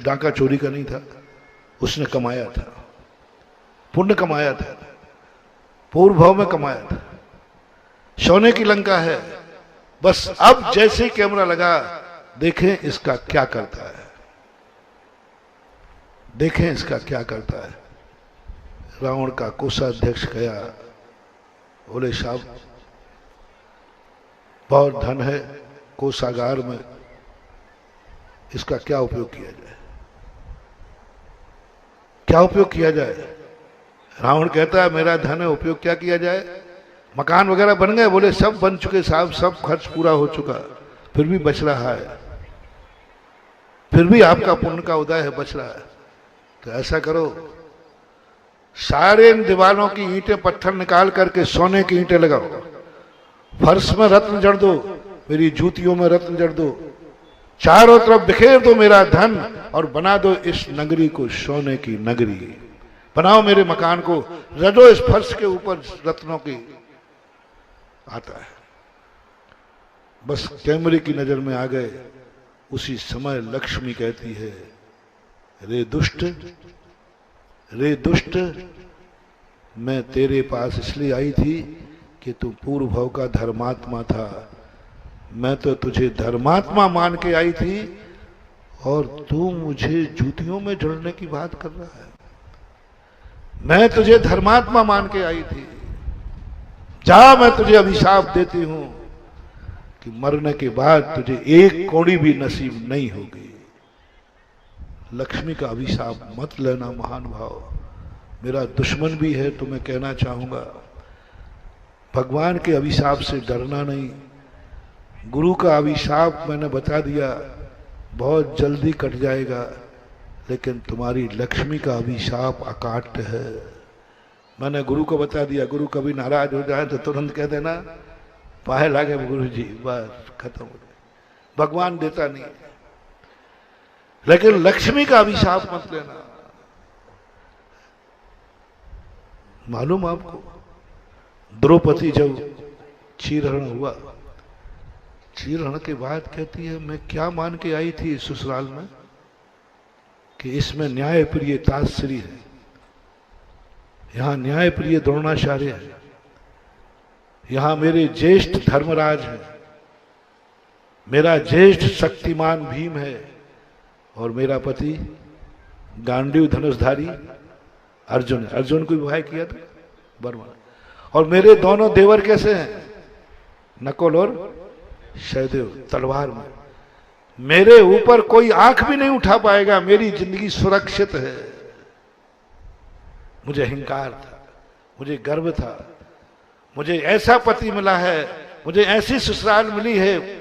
डाका चोरी का नहीं था, उसने कमाया था, पुण्य कमाया था, पूर्व भाव में कमाया था। सोने की लंका है। बस अब जैसे ही कैमरा लगा, देखें इसका क्या करता है, देखें इसका क्या करता है। रावण का कोषाध्यक्ष गया, बोले साहब बहुत धन है कोषागार में, इसका क्या उपयोग किया जाए, क्या उपयोग किया जाए? रावण कहता है मेरा धन है, उपयोग क्या किया जाए? मकान वगैरह बन गए? बोले सब बन चुके साहब, सब खर्च पूरा हो चुका, फिर भी बच रहा है, फिर भी आपका पुण्य का उदय है, बच रहा है। तो ऐसा करो, सारे दीवारों की ईंटें पत्थर निकाल करके सोने की ईंटें लगाओ, फर्श में रत्न जड़ दो, मेरी जूतियों में रत्न जड़ दो, चारों तरफ बिखेर दो मेरा धन, और बना दो इस नगरी को सोने की नगरी। बनाओ मेरे मकान को, रजो इस फर्श के ऊपर रत्नों की। आता है, बस कैमरे की नजर में आ गए। उसी समय लक्ष्मी कहती है, रे दुष्ट, रे दुष्ट, मैं तेरे पास इसलिए आई थी कि तू पूर्व भव का धर्मात्मा था। मैं तो तुझे धर्मात्मा मान के आई थी, और तू मुझे जूतियों में जड़ने की बात कर रहा है। मैं तुझे धर्मात्मा मान के आई थी, जा, मैं तुझे अभिशाप देती हूं कि मरने के बाद तुझे एक कौड़ी भी नसीब नहीं होगी। लक्ष्मी का अभिशाप मत लेना महानुभाव, मेरा दुश्मन भी है तो मैं कहना चाहूंगा, भगवान के अभिशाप से डरना नहीं। गुरु का अभिशाप मैंने बता दिया, बहुत जल्दी कट जाएगा, लेकिन तुम्हारी लक्ष्मी का अभिशाप अकाट्य है। मैंने गुरु को बता दिया, गुरु कभी नाराज हो जाए तो तुरंत कह देना पाए लागे गुरु जी, बस खत्म हो जाए। भगवान देता नहीं, लेकिन लक्ष्मी का अभिशाप मत लेना। मालूम आपको, द्रौपदी जब चीरहरण हुआ, चीरहरण के बाद कहती है मैं क्या मान के आई थी ससुराल में कि इसमें न्याय प्रिय ताश्री है, यहां न्याय प्रिय द्रोणाचार्य है, यहां मेरे ज्येष्ठ धर्मराज है, मेरा ज्येष्ठ शक्तिमान भीम है, और मेरा पति गांडीव धनुषधारी अर्जुन है। अर्जुन को विवाह किया था वर्मा। और मेरे दोनों देवर कैसे हैं, नकुल और सहदेव, तलवार में। मेरे ऊपर कोई आंख भी नहीं उठा पाएगा, मेरी जिंदगी सुरक्षित है। मुझे अहंकार था, मुझे गर्व था, मुझे ऐसा पति मिला है, मुझे ऐसी ससुराल मिली है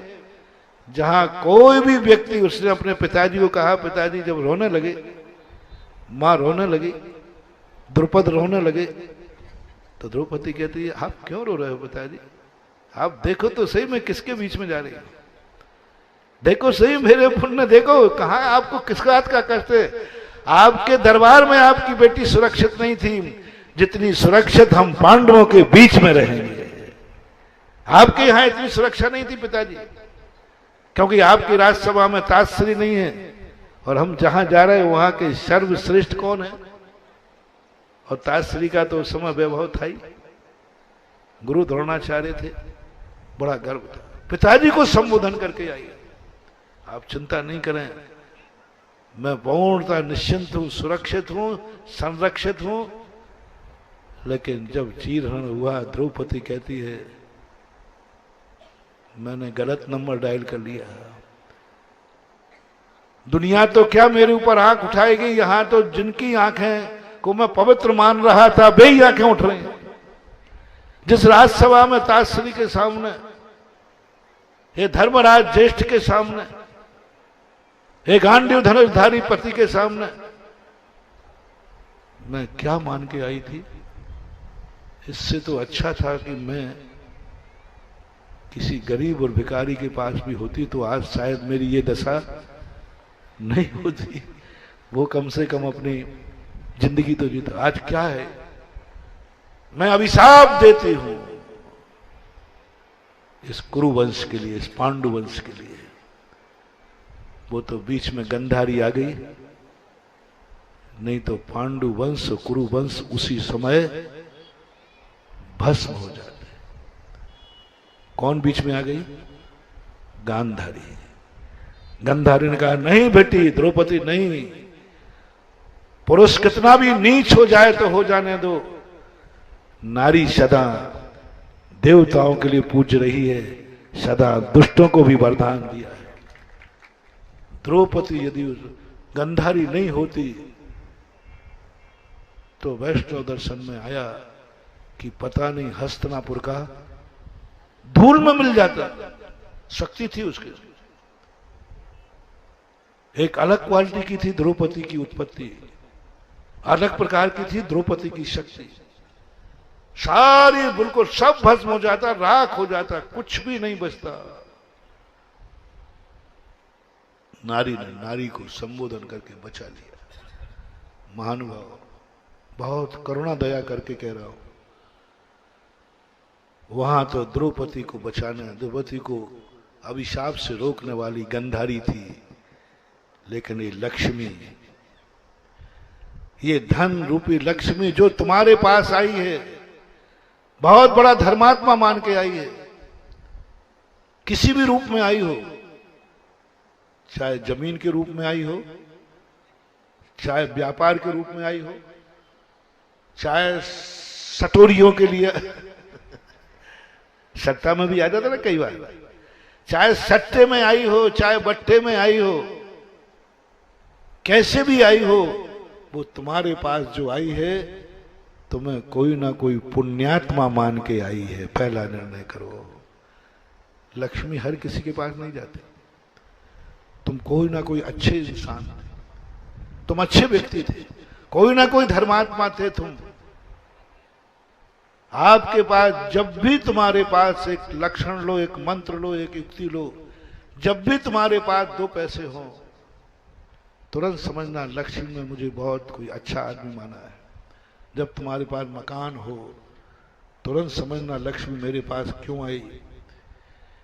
जहां कोई भी व्यक्ति, उसने अपने पिताजी को कहा, पिताजी जब रोने लगे, मां रोने लगी, द्रुपद रोने लगे, तो द्रौपदी कहती है आप क्यों रो रहे हो पिताजी, आप देखो तो सही मैं किसके बीच में जा रही हूं, देखो सही मेरे पुण्य, देखो कहां आपको किस बात का कष्ट है। आपके दरबार में आपकी बेटी सुरक्षित नहीं थी जितनी सुरक्षित हम पांडवों के बीच में रहेंगे। आपके यहां इतनी सुरक्षा नहीं थी पिताजी, क्योंकि आपकी राजसभा में ताश्री नहीं है, और हम जहां जा रहे हैं वहां के सर्वश्रेष्ठ कौन है, और ताश्री का तो उस समय वैभव था ही, गुरु द्रोणाचार्य थे, बड़ा गर्व था। पिताजी को संबोधन करके आई, आप चिंता नहीं करें, मैं पूर्णतः निश्चिंत हूं, सुरक्षित हूं, संरक्षित हूं। लेकिन जब चीरहरण हुआ, द्रौपदी कहती है मैंने गलत नंबर डायल कर लिया, दुनिया तो क्या मेरे ऊपर आंख उठाएगी, यहां तो जिनकी आंखें को मैं पवित्र मान रहा था वे ही आंखें उठ रही। जिस राजसभा में ताश्री के सामने, ये धर्मराज ज्येष्ठ के सामने, हे गांडीव धनुषधारी पति के सामने मैं क्या मान के आई थी। इससे तो अच्छा था कि मैं किसी गरीब और भिखारी के पास भी होती तो आज शायद मेरी ये दशा नहीं होती, वो कम से कम अपनी जिंदगी तो जीता। आज क्या है, मैं अभिशाप देती हूं इस कुरु वंश के लिए, इस पांडु वंश के लिए। वो तो बीच में गंधारी आ गई, नहीं तो पांडु वंश कुरु वंश उसी समय भस्म हो जाते। कौन बीच में आ गई, गांधारी। गंधारी ने कहा नहीं बेटी द्रौपदी नहीं, पुरुष कितना भी नीच हो जाए तो हो जाने दो, नारी सदा देवताओं के लिए पूज रही है, सदा दुष्टों को भी वरदान दिया है। द्रौपदी यदि गंधारी नहीं होती तो वैष्णव दर्शन में आया कि पता नहीं हस्तिनापुर का धूल में मिल जाता। शक्ति थी उसके, एक अलग क्वालिटी की थी द्रौपदी की उत्पत्ति, अलग प्रकार की थी द्रौपदी की शक्ति। सारी बिल्कुल सब भस्म हो जाता, राख हो जाता, कुछ भी नहीं बचता। नारी ने नारी को संबोधन करके बचा लिया। महानुभाव, बहुत करुणा दया करके कह रहा हूं, वहां तो द्रौपदी को बचाने, द्रौपदी को अभिशाप से रोकने वाली गंधारी थी, लेकिन ये लक्ष्मी, ये धन रूपी लक्ष्मी जो तुम्हारे पास आई है, बहुत बड़ा धर्मात्मा मान के आई है, किसी भी रूप में आई हो, चाहे जमीन के रूप में आई हो, चाहे व्यापार के रूप में आई हो, चाहे सटोरियों के लिए सट्टा में भी आ जाता ना कई बार, चाहे सट्टे में आई हो, चाहे बट्टे में आई हो, कैसे भी आई हो, वो तुम्हारे पास जो आई है तुम्हें कोई ना कोई पुण्यात्मा मान के आई है। पहला निर्णय करो। लक्ष्मी हर किसी के पास नहीं जाती। तुम कोई ना कोई अच्छे इंसान थे, तुम अच्छे व्यक्ति थे, कोई ना कोई धर्मात्मा थे तुम, आपके पास जब भी तुम्हारे पास एक लक्षण लो, एक मंत्र लो, एक युक्ति लो, जब भी तुम्हारे पास 2 पैसे हो, तुरंत समझना लक्ष्मी ने मुझे बहुत कोई अच्छा आदमी माना है। जब तुम्हारे पास मकान हो, तुरंत समझना लक्ष्मी मेरे पास क्यों आई,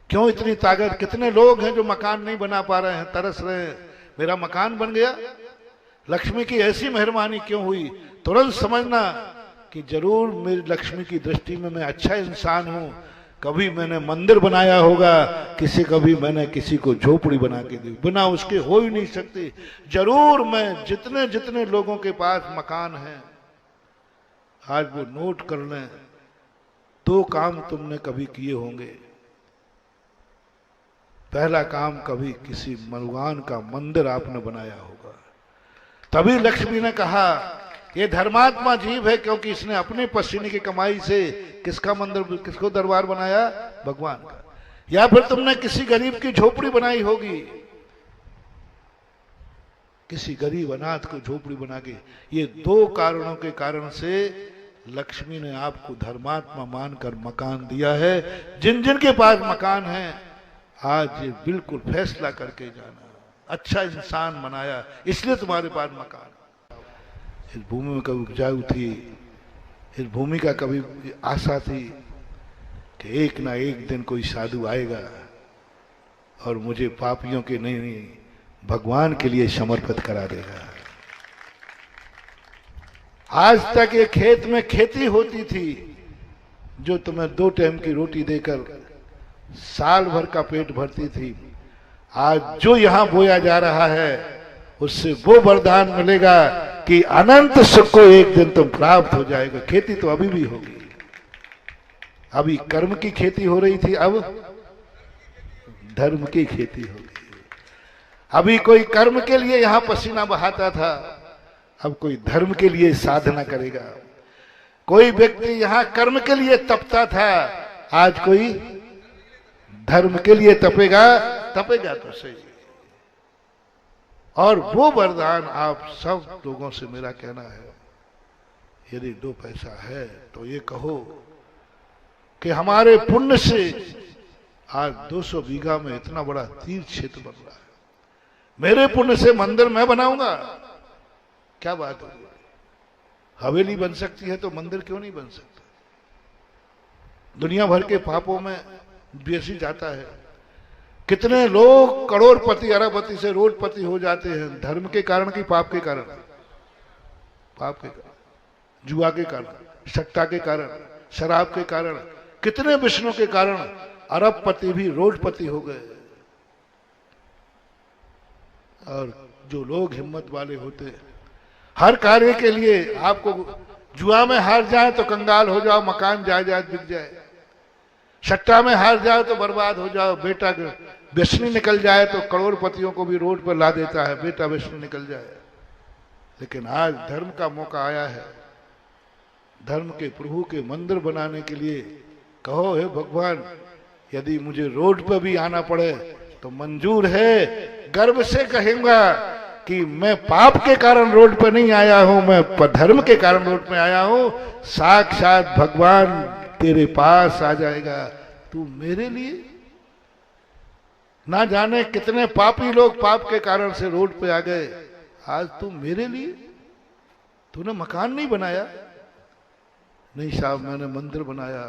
क्यों इतनी ताकत। कितने लोग हैं जो मकान नहीं बना पा रहे हैं, तरस रहे हैं, मेरा मकान बन गया, लक्ष्मी की ऐसी मेहरबानी क्यों हुई। तुरंत समझना कि जरूर मेरी लक्ष्मी की दृष्टि में मैं अच्छा इंसान हूं। कभी मैंने मंदिर बनाया होगा, कभी मैंने किसी को झोपड़ी बना के दी, बिना उसके हो ही नहीं सकती। जरूर मैं जितने जितने लोगों के पास मकान है, आज वो नोट कर लें, 2 काम तुमने कभी किए होंगे। पहला काम, कभी किसी भगवान का मंदिर आपने बनाया होगा। तभी लक्ष्मी ने कहा ये धर्मात्मा जीव है, क्योंकि इसने अपने पसीने की कमाई से किसका मंदिर, किसको दरबार बनाया, भगवान का। या फिर तुमने किसी गरीब की झोपड़ी बनाई होगी, किसी गरीब अनाथ को झोपड़ी बना के। ये 2 कारणों के कारण से लक्ष्मी ने आपको धर्मात्मा मानकर मकान दिया है। जिन जिन के पास मकान है, आज ये बिल्कुल फैसला करके जाना, अच्छा इंसान बनाया इसलिए तुम्हारे पास मकान। इस भूमि में कभी उपजाऊ थी, इस भूमि का कभी आशा थी कि एक ना एक दिन कोई साधु आएगा और मुझे पापियों के नहीं भगवान के लिए समर्पित करा देगा। आज तक ये खेत में खेती होती थी जो तुम्हें 2 टाइम की रोटी देकर साल भर का पेट भरती थी। आज जो यहां बोया जा रहा है उससे वो वरदान मिलेगा कि अनंत सुख को एक दिन तुम प्राप्त हो जाएगा। खेती तो अभी भी होगी, अभी कर्म की खेती हो रही थी, अब धर्म की खेती होगी। अभी कोई कर्म के लिए यहां पसीना बहाता था, अब कोई धर्म के लिए साधना करेगा। कोई व्यक्ति यहां कर्म के लिए तपता था, आज कोई धर्म के लिए तपेगा तो सही। और वो वरदान आप सब लोगों से मेरा कहना है, यदि 2 पैसा है तो ये कहो कि हमारे पुण्य से आज 200 बीघा में इतना बड़ा तीर्थ क्षेत्र बन रहा है। मेरे पुण्य से मंदिर मैं बनाऊंगा, क्या बात है। हवेली बन सकती है तो मंदिर क्यों नहीं बन सकता। दुनिया भर के पापों में बेसी जाता है। कितने लोग करोड़पति अरबपति से रोडपति हो जाते हैं, धर्म के कारण कि पाप के कारण। पाप के कारण, जुआ के कारण, सट्टा के कारण, शराब के कारण, कितने विष्णु के कारण अरबपति भी रोडपति हो गए। और जो लोग हिम्मत वाले होते, हर कार्य के लिए, आपको जुआ में हार जाए तो कंगाल हो जाओ, मकान जायदाद बिक जाए, सट्टा में हार जाओ तो बर्बाद हो जाओ, बेटा व्यसनी निकल जाए तो करोड़पतियों को भी रोड पर ला देता है, बेटा व्यसनी निकल जाए। लेकिन आज धर्म का मौका आया है, धर्म के प्रभु के मंदिर बनाने के लिए कहो, हे भगवान यदि मुझे रोड पर भी आना पड़े तो मंजूर है। गर्व से कहेंगा कि मैं पाप के कारण रोड पर नहीं आया हूं, मैं धर्म के कारण रोड पर आया हूं। साक्षात भगवान तेरे पास आ जाएगा, तू मेरे लिए। ना जाने कितने पापी लोग पाप के कारण से रोड पे आ गए, आज तू मेरे लिए। तूने मकान नहीं बनाया, नहीं साहब मैंने मंदिर बनाया।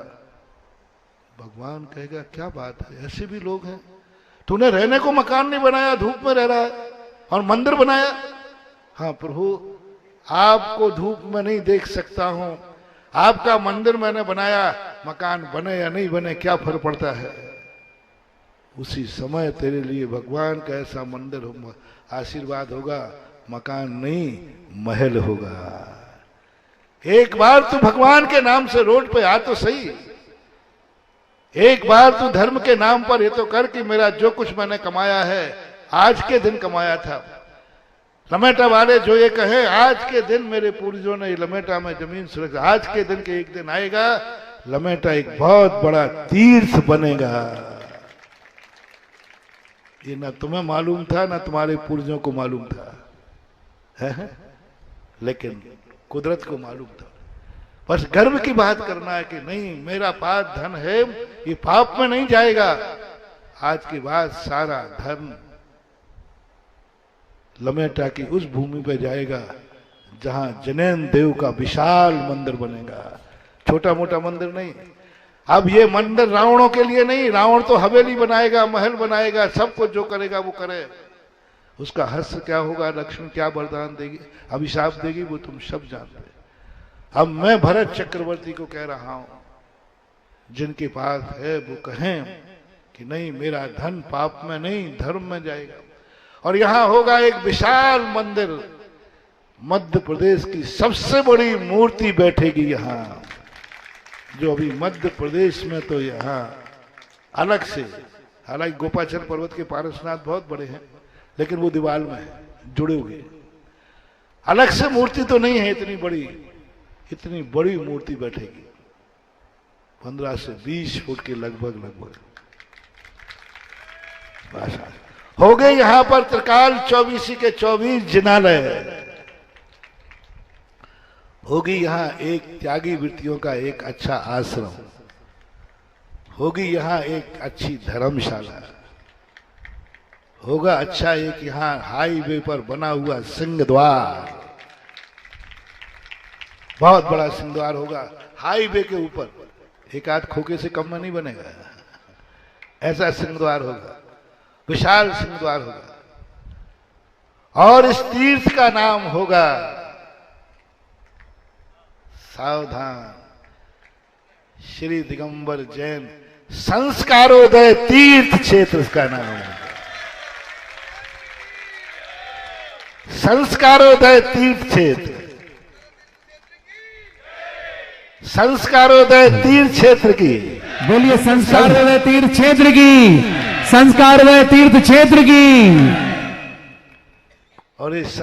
भगवान कहेगा क्या बात है, ऐसे भी लोग हैं। तूने रहने को मकान नहीं बनाया, धूप में रह रहा है, और मंदिर बनाया। हाँ प्रभु, आपको धूप में नहीं देख सकता हूं, आपका मंदिर मैंने बनाया, मकान बने या नहीं बने क्या फर्क पड़ता है। उसी समय तेरे लिए भगवान का ऐसा मंदिर हो, आशीर्वाद होगा, मकान नहीं महल होगा। एक बार तू भगवान के नाम से रोड पे आ तो सही, एक बार तू धर्म के नाम पर ये तो कर कि मेरा जो कुछ मैंने कमाया है आज के दिन कमाया था। लमेटा वाले जो ये कहे आज के दिन मेरे पूर्वजों ने लमेटा में जमीन सुरक्षा, आज के दिन के एक दिन आएगा लमेटा एक बहुत बड़ा तीर्थ बनेगा। ये ना तुम्हें मालूम था ना तुम्हारे पूर्वजों को मालूम था, है? लेकिन कुदरत को मालूम था। बस गर्व की बात करना है कि नहीं, मेरा पाप धन है, ये पाप में नहीं जाएगा। आज के बाद सारा धन लमेटा की उस भूमि पे जाएगा जहां जनेन देव का विशाल मंदिर बनेगा, छोटा मोटा मंदिर नहीं। अब ये मंदिर रावणों के लिए नहीं, रावण तो हवेली बनाएगा, महल बनाएगा, सब कुछ जो करेगा वो करे। उसका हस्त क्या होगा, लक्ष्मी क्या वरदान देगी, अभिशाप देगी, वो तुम सब जानते। अब मैं भरत चक्रवर्ती को कह रहा हूं, जिनके पास है वो कहें कि नहीं, मेरा धन पाप में नहीं धर्म में जाएगा। और यहां होगा एक विशाल मंदिर, मध्य प्रदेश की सबसे बड़ी मूर्ति बैठेगी यहां, जो अभी मध्य प्रदेश में तो यहां अलग से, हालांकि गोपाचल पर्वत के पारसनाथ बहुत बड़े हैं, लेकिन वो दीवार में है, जुड़े हुए, अलग से मूर्ति तो नहीं है इतनी बड़ी मूर्ति बैठेगी, 15 से 20 फुट के लगभग हो गए। यहां पर त्रिकाल 24 के 24 जिनालय, होगी यहां एक त्यागी वृत्तियों का एक अच्छा आश्रम, होगी यहां एक अच्छी धर्मशाला, होगा अच्छा एक यहां हाईवे पर बना हुआ सिंह द्वार, बहुत बड़ा सिंह द्वार होगा हाईवे के ऊपर, एक आध खोखे से कम में नहीं बनेगा, ऐसा सिंह द्वार होगा, विशाल सिंह द्वार होगा। और इस तीर्थ का नाम होगा, सावधान, श्री दिगंबर जैन संस्कारोदय तीर्थ क्षेत्र का नाम है, संस्कारोदय तीर्थ क्षेत्र, संस्कारोदय तीर्थ क्षेत्र की बोलिए, संस्कारोदय तीर्थ क्षेत्र की, संस्कारोदय तीर्थ क्षेत्र की। और इस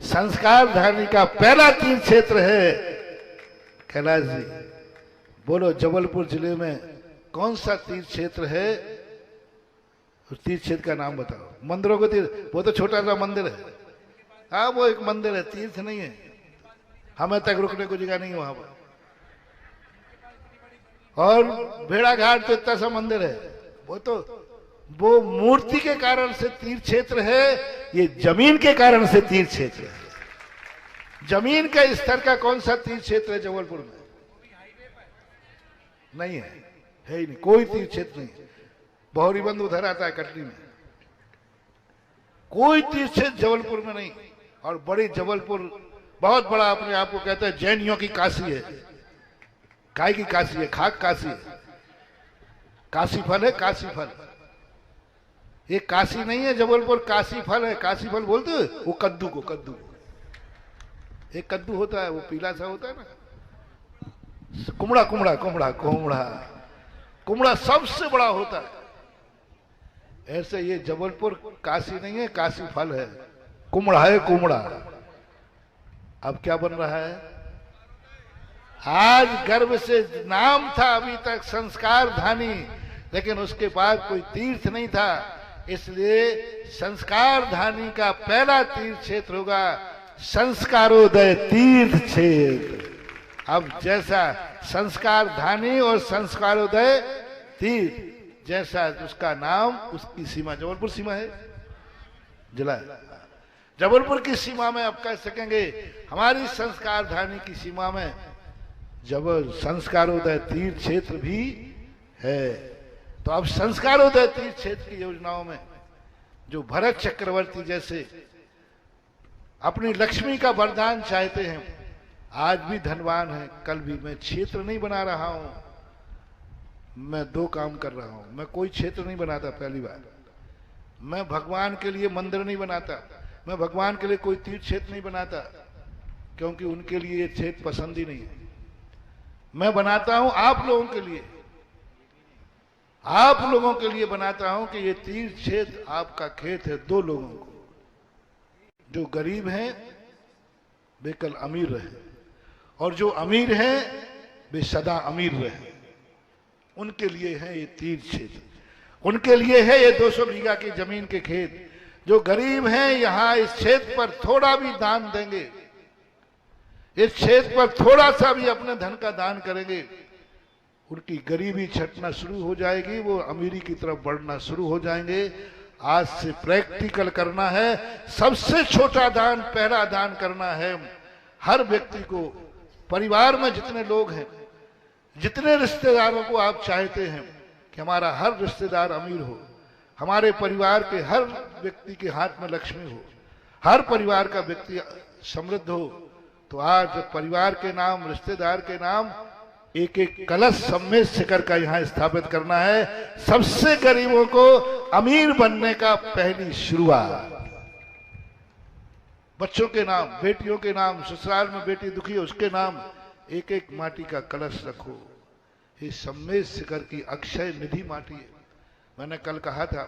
संस्कार धानी का पहला तीर्थ क्षेत्र है कैलाश जी। बोलो, जबलपुर जिले में कौन सा तीर्थ क्षेत्र है, उस तीर्थ क्षेत्र का नाम बताओ। मंदिरों को तीर्थ, वो तो छोटा सा मंदिर है, हाँ वो एक मंदिर है, तीर्थ नहीं है, हमें तक रुकने को जगह नहीं है वहां पर। और भेड़ा घाट तो इतना सा मंदिर है, वो मूर्ति के कारण से तीर्थ क्षेत्र है, ये जमीन के कारण से तीर्थ क्षेत्र है। जमीन का स्तर का कौन सा तीर्थ क्षेत्र है जबलपुर में? नहीं है ही नहीं, कोई तीर्थ क्षेत्र नहीं। बहुरीबंद उधर आता है कटनी में, कोई तीर्थ क्षेत्र जबलपुर में नहीं। और बड़ी जबलपुर बहुत बड़ा अपने आप को कहता है, जैनियों की काशी है। काय की काशी है? खाक काशी है, काशी फल है, काशी फल। ये काशी नहीं है जबलपुर, काशी फल है। काशी फल बोलते हो वो कद्दू को, कद्दू एक कद्दू होता है, वो पीला सा होता है ना, कुमड़ा कुमड़ा कुमड़ा कुमड़ा कुमड़ा सबसे बड़ा होता है। ऐसे ये जबलपुर काशी नहीं है, काशी फल है, कुमड़ा है, कुमड़ा। अब क्या बन रहा है? आज गर्व से नाम था अभी तक संस्कार धानी, लेकिन उसके बाद कोई तीर्थ नहीं था, इसलिए संस्कार धानी का पहला तीर्थ क्षेत्र होगा संस्कारोदय तीर्थ क्षेत्र। अब जैसा संस्कार धानी और संस्कारोदय तीर्थ, जैसा उसका नाम उसकी सीमा, जबलपुर सीमा है, जिला जबलपुर की सीमा में आप कह सकेंगे, हमारी संस्कार धानी की सीमा में संस्कारोदय तीर्थ क्षेत्र भी है। तो अब संस्कारोदय तीर्थ क्षेत्र की योजनाओं में जो भरत चक्रवर्ती जैसे अपनी लक्ष्मी का वरदान चाहते हैं, आज भी धनवान है, कल भी। मैं क्षेत्र नहीं बना रहा हूं, मैं दो काम कर रहा हूं। मैं कोई क्षेत्र नहीं बनाता, पहली बार मैं भगवान के लिए मंदिर नहीं बनाता, मैं भगवान के लिए कोई तीर्थ क्षेत्र नहीं बनाता, क्योंकि उनके लिए ये क्षेत्र पसंद ही नहीं है। मैं बनाता हूं आप लोगों के लिए, आप लोगों के लिए बनाता हूं कि ये तीर्थ क्षेत्र आपका खेत है। दो लोगों को, जो गरीब हैं वे कल अमीर रहे, और जो अमीर हैं वे सदा अमीर रहे। उनके लिए है ये तीर्थ क्षेत्र, उनके लिए है ये 200 बीघा की जमीन के खेत। जो गरीब हैं, यहां इस क्षेत्र पर थोड़ा भी दान देंगे, इस क्षेत्र पर थोड़ा सा भी अपने धन का दान करेंगे, उनकी गरीबी छटना शुरू हो जाएगी, वो अमीरी की तरफ बढ़ना शुरू हो जाएंगे। आज से प्रैक्टिकल करना है। सबसे छोटा दान, पहला दान करना है। हर व्यक्ति को, परिवार में जितने लोग हैं, जितने रिश्तेदारों को आप चाहते हैं कि हमारा हर रिश्तेदार अमीर हो, हमारे परिवार के हर व्यक्ति के हाथ में लक्ष्मी हो, हर परिवार का व्यक्ति समृद्ध हो, तो आज परिवार के नाम, रिश्तेदार के नाम एक एक कलश सम्मेद शिखर का यहां स्थापित करना है। सबसे गरीबों को अमीर बनने का पहली शुरुआत। बच्चों के नाम, बेटियों के नाम, ससुराल में बेटी दुखी है उसके नाम एक एक माटी का कलश रखो। ये सम्मेद शिखर की अक्षय निधि माटी है। मैंने कल कहा था,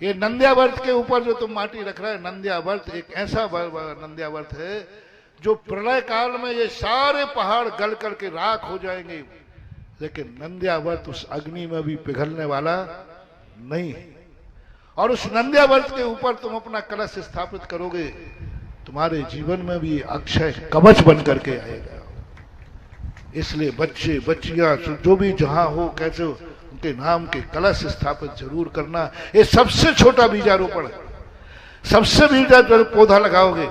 ये नंद्यावर्त के ऊपर जो तुम माटी रख रहा है, नंद्यावर्त एक ऐसा नंद्यावर्त है जो प्रलय काल में ये सारे पहाड़ गल करके राख हो जाएंगे, लेकिन नंद्यावर्त उस अग्नि में भी पिघलने वाला नहीं है। और उस नंद्यावर्त के ऊपर तुम अपना कलश स्थापित करोगे, तुम्हारे जीवन में भी अक्षय कवच बन करके आएगा। इसलिए बच्चे, बच्चियां जो भी जहां हो, कैसे हो, उनके नाम के कलश स्थापित जरूर करना। ये सबसे छोटा बीजारोपण है। सबसे बीजा पौधा लगाओगे,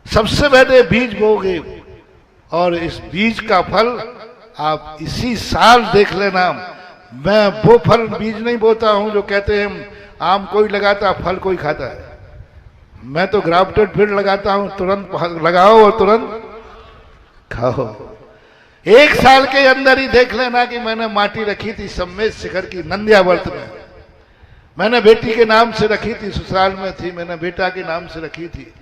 सबसे पहले बीज बोगे, और इस बीज का फल आप इसी साल देख लेना। मैं वो फल बीज नहीं बोता हूं जो कहते हैं आम कोई लगाता फल कोई खाता है। मैं तो ग्राफ्टेड फील्ड लगाता हूं, तुरंत लगाओ और तुरंत खाओ। एक साल के अंदर ही देख लेना कि मैंने माटी रखी थी सम्मेद शिखर की नंद्यावर्त में। मैंने बेटी के नाम से रखी थी, ससुराल में थी, मैंने बेटा के नाम से रखी थी,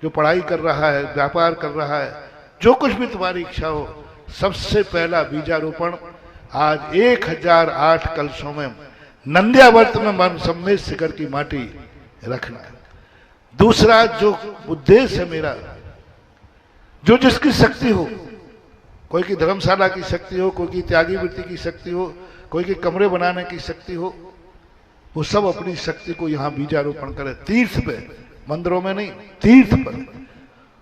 जो पढ़ाई कर रहा है, व्यापार कर रहा है, जो कुछ भी तुम्हारी इच्छा हो। सबसे पहला बीजारोपण आज 1008 कलशों में नंद्यावर्त में सम्मेद शिखर की माटी रखना है। दूसरा जो उद्देश्य है मेरा, जो जिसकी शक्ति हो, कोई की धर्मशाला की शक्ति हो, कोई की त्यागी वृत्ति की शक्ति हो, कोई की कमरे बनाने की शक्ति हो, वो सब अपनी शक्ति को यहाँ बीजारोपण करे। तीर्थ पे, मंदिरों में नहीं, तीर्थ पर।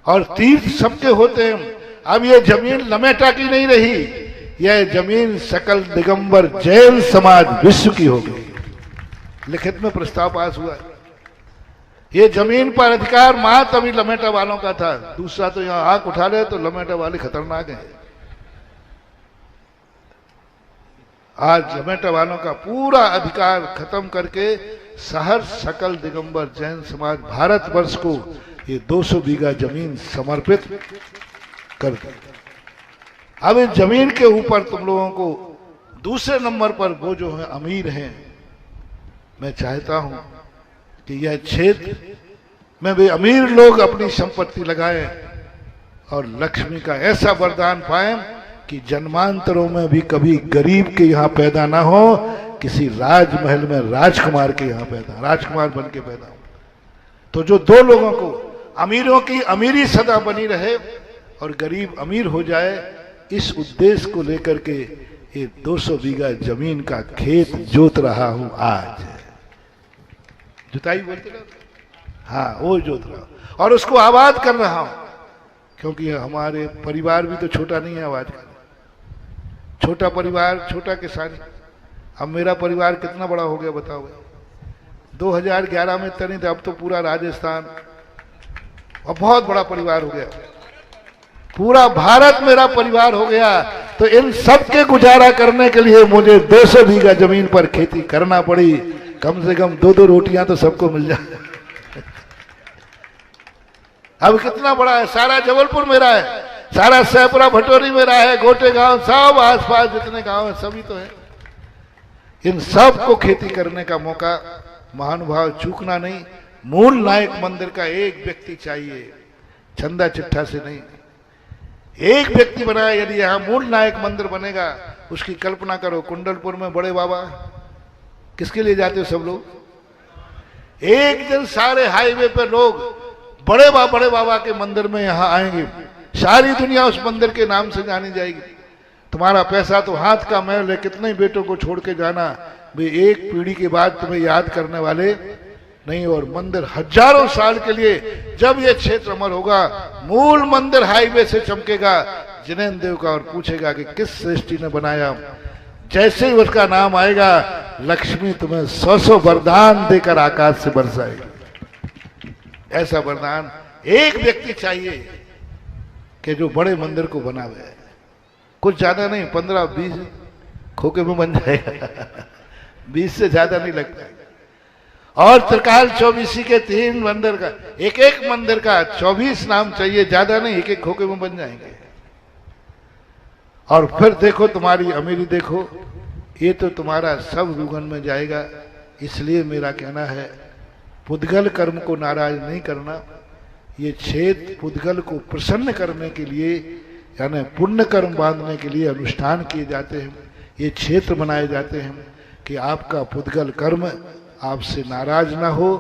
और तीर्थ सबके होते हैं। अब ये जमीन लमेटा की नहीं रही, यह जमीन सकल दिगंबर जैन समाज विश्व की हो गई। लिखित में प्रस्ताव पास हुआ है। ये जमीन पर अधिकार महातमी लमेटा वालों का था। दूसरा तो यहां आंख उठा ले तो लमेटा वाले खतरनाक हैं। आज लमेटा वालों का पूरा अधिकार खत्म करके शहर सकल दिगंबर जैन समाज भारतवर्ष को ये 200 बीघा जमीन समर्पित कर दी। अब इस जमीन के ऊपर तुम लोगों को दूसरे नंबर पर वो जो है अमीर हैं, मैं चाहता हूं कि यह क्षेत्र में भी अमीर लोग अपनी संपत्ति लगाएं और लक्ष्मी का ऐसा वरदान पाएं कि जन्मांतरों में भी कभी गरीब के यहाँ पैदा ना हो, किसी राजमहल में राजकुमार के यहाँ पैदा, राजकुमार बन के पैदा हो। तो जो दो लोगों को, अमीरों की अमीरी सदा बनी रहे और गरीब अमीर हो जाए, इस उद्देश्य को लेकर के ये 200 बीघा जमीन का खेत जोत रहा हूं आज। जुताई बोलते ना, हाँ वो जोत रहा हूं और उसको आबाद कर रहा हूं, क्योंकि हमारे परिवार भी तो छोटा नहीं है आबाद का। छोटा परिवार, छोटा किसान। अब मेरा परिवार कितना बड़ा हो गया बताओ भाई। 2011 में इतना नहीं था, अब तो पूरा राजस्थान और बहुत बड़ा परिवार हो गया। पूरा भारत मेरा परिवार हो गया। तो इन सब के गुजारा करने के लिए मुझे 200 बीघा जमीन पर खेती करना पड़ी। कम से कम 2-2 रोटियां तो सबको मिल जाए। अब कितना बड़ा है, सारा जबलपुर मेरा है, सारा सहपुरा भटोरी मेरा है, गोटे गांव सब आसपास जितने गांव हैं सभी तो है। इन सब को खेती करने का मौका महानुभाव चूकना नहीं। मूल नायक मंदिर का एक व्यक्ति चाहिए, चंदा चिट्ठा से नहीं। एक व्यक्ति बनाया। यदि यहां मूल नायक मंदिर बनेगा, उसकी कल्पना करो, कुंडलपुर में बड़े बाबा किसके लिए जाते हो सब लोग। एक दिन सारे हाईवे पे लोग बड़े बाबा के मंदिर में यहां आएंगे, सारी दुनिया उस मंदिर के नाम से जानी जाएगी। तुम्हारा पैसा तो हाथ का मैल है, कितने बेटों को छोड़ के जाना, वे एक पीढ़ी के बाद तुम्हें याद करने वाले नहीं। और मंदिर हजारों साल के लिए, जब ये क्षेत्र अमर होगा, मूल मंदिर हाईवे से चमकेगा जिनेन्द्र देव का, और पूछेगा कि किस सृष्टि ने बनाया। जैसे ही उसका नाम आएगा, लक्ष्मी तुम्हें 100 वरदान देकर आकाश से बरसाएगी। ऐसा वरदान एक व्यक्ति चाहिए कि जो बड़े मंदिर को बनावे। कुछ ज्यादा नहीं, 15-20 खोखे में बन जाएगा 20 से ज्यादा नहीं लगता। और त्रिकाल 24 के 3 मंदिर का, एक मंदिर का 24 नाम चाहिए, ज्यादा नहीं, एक खोखे में बन जाएंगे। और फिर देखो तुम्हारी अमीरी देखो, ये तो तुम्हारा सब रुगन में जाएगा। इसलिए मेरा कहना है, पुद्गल कर्म को नाराज नहीं करना। ये क्षेत्र पुद्गल को प्रसन्न करने के लिए, यानी पुण्य कर्म बांधने के लिए अनुष्ठान किए जाते हैं। ये क्षेत्र बनाए जाते हैं कि आपका पुद्गल कर्म आपसे नाराज ना हो,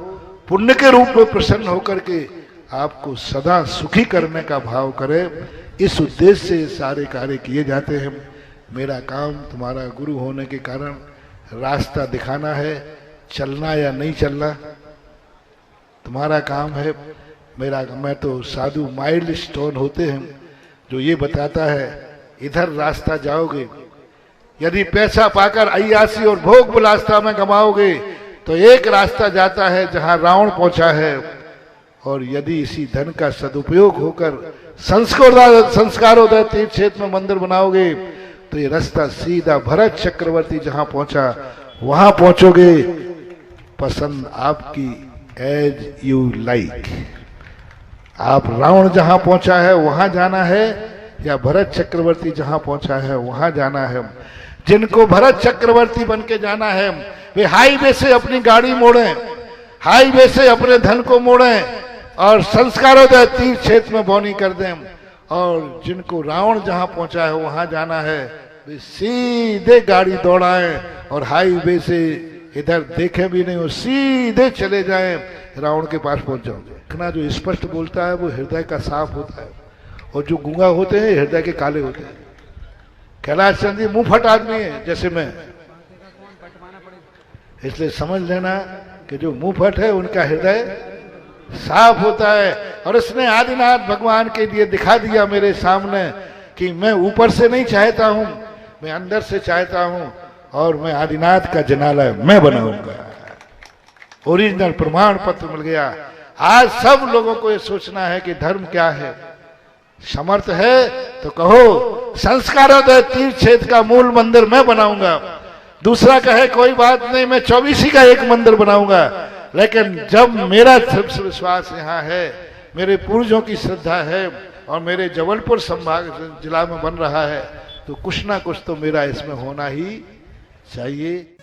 पुण्य के रूप में प्रसन्न होकर के आपको सदा सुखी करने का भाव करे। इस उद्देश्य से सारे कार्य किए जाते हैं। मेरा काम तुम्हारा गुरु होने के कारण रास्ता दिखाना है, चलना या नहीं चलना तुम्हारा काम है। मैं तो साधु माइल स्टोन होते हैं जो ये बताता है, इधर रास्ता जाओगे, यदि पैसा पाकर अय्यासी और भोग विलासिता में गमाओगे तो एक रास्ता जाता है जहां रावण पहुंचा है, और यदि इसी धन का सदुपयोग होकर संस्कारोदय तीर्थ क्षेत्र में मंदिर बनाओगे तो ये रास्ता सीधा भरत चक्रवर्ती जहां पहुंचा वहां पहुंचोगे। पसंद आपकी, एज यू लाइक। आप रावण जहां पहुंचा है वहां जाना है, या भरत चक्रवर्ती जहां पहुंचा है वहां जाना है। जिनको भरत चक्रवर्ती बन के जाना है वे हाईवे से अपनी गाड़ी मोड़ें, हाईवे से अपने धन को मोड़ें और संस्कारोदय तीर्थ क्षेत्र में बौनी कर दें। और जिनको रावण जहां पहुंचा है वहां जाना है, वे सीधे गाड़ी दौड़ाएं और हाईवे से इधर देखें भी नहीं, और सीधे चले जाएं, रावण के पास पहुंच जाओगे। इतना जो स्पष्ट बोलता है वो हृदय का साफ होता है, और जो गूंगा होते हैं हृदय के काले होते हैं। कैलाश चंद जी मुंह फट आदमी है जैसे मैं, इसलिए समझ लेना कि जो मुंह फट है उनका हृदय साफ होता है। और उसने आदिनाथ भगवान के लिए दिखा दिया मेरे सामने कि मैं ऊपर से नहीं चाहता हूं, मैं अंदर से चाहता हूं, और मैं आदिनाथ का जनालय मैं बनाऊंगा। ओरिजिनल प्रमाण पत्र मिल गया। आज सब लोगों को ये सोचना है कि धर्म क्या है। समर्थ है तो कहो संस्कारोदय तीर्थ क्षेत्र का मूल मंदिर मैं बनाऊंगा। दूसरा कहे कोई बात नहीं, मैं 24 का एक मंदिर बनाऊंगा। लेकिन जब मेरा विश्वास यहाँ है, मेरे पूर्वजों की श्रद्धा है, और मेरे जबलपुर संभाग जिला में बन रहा है, तो कुछ ना कुछ तो मेरा इसमें होना ही चाहिए।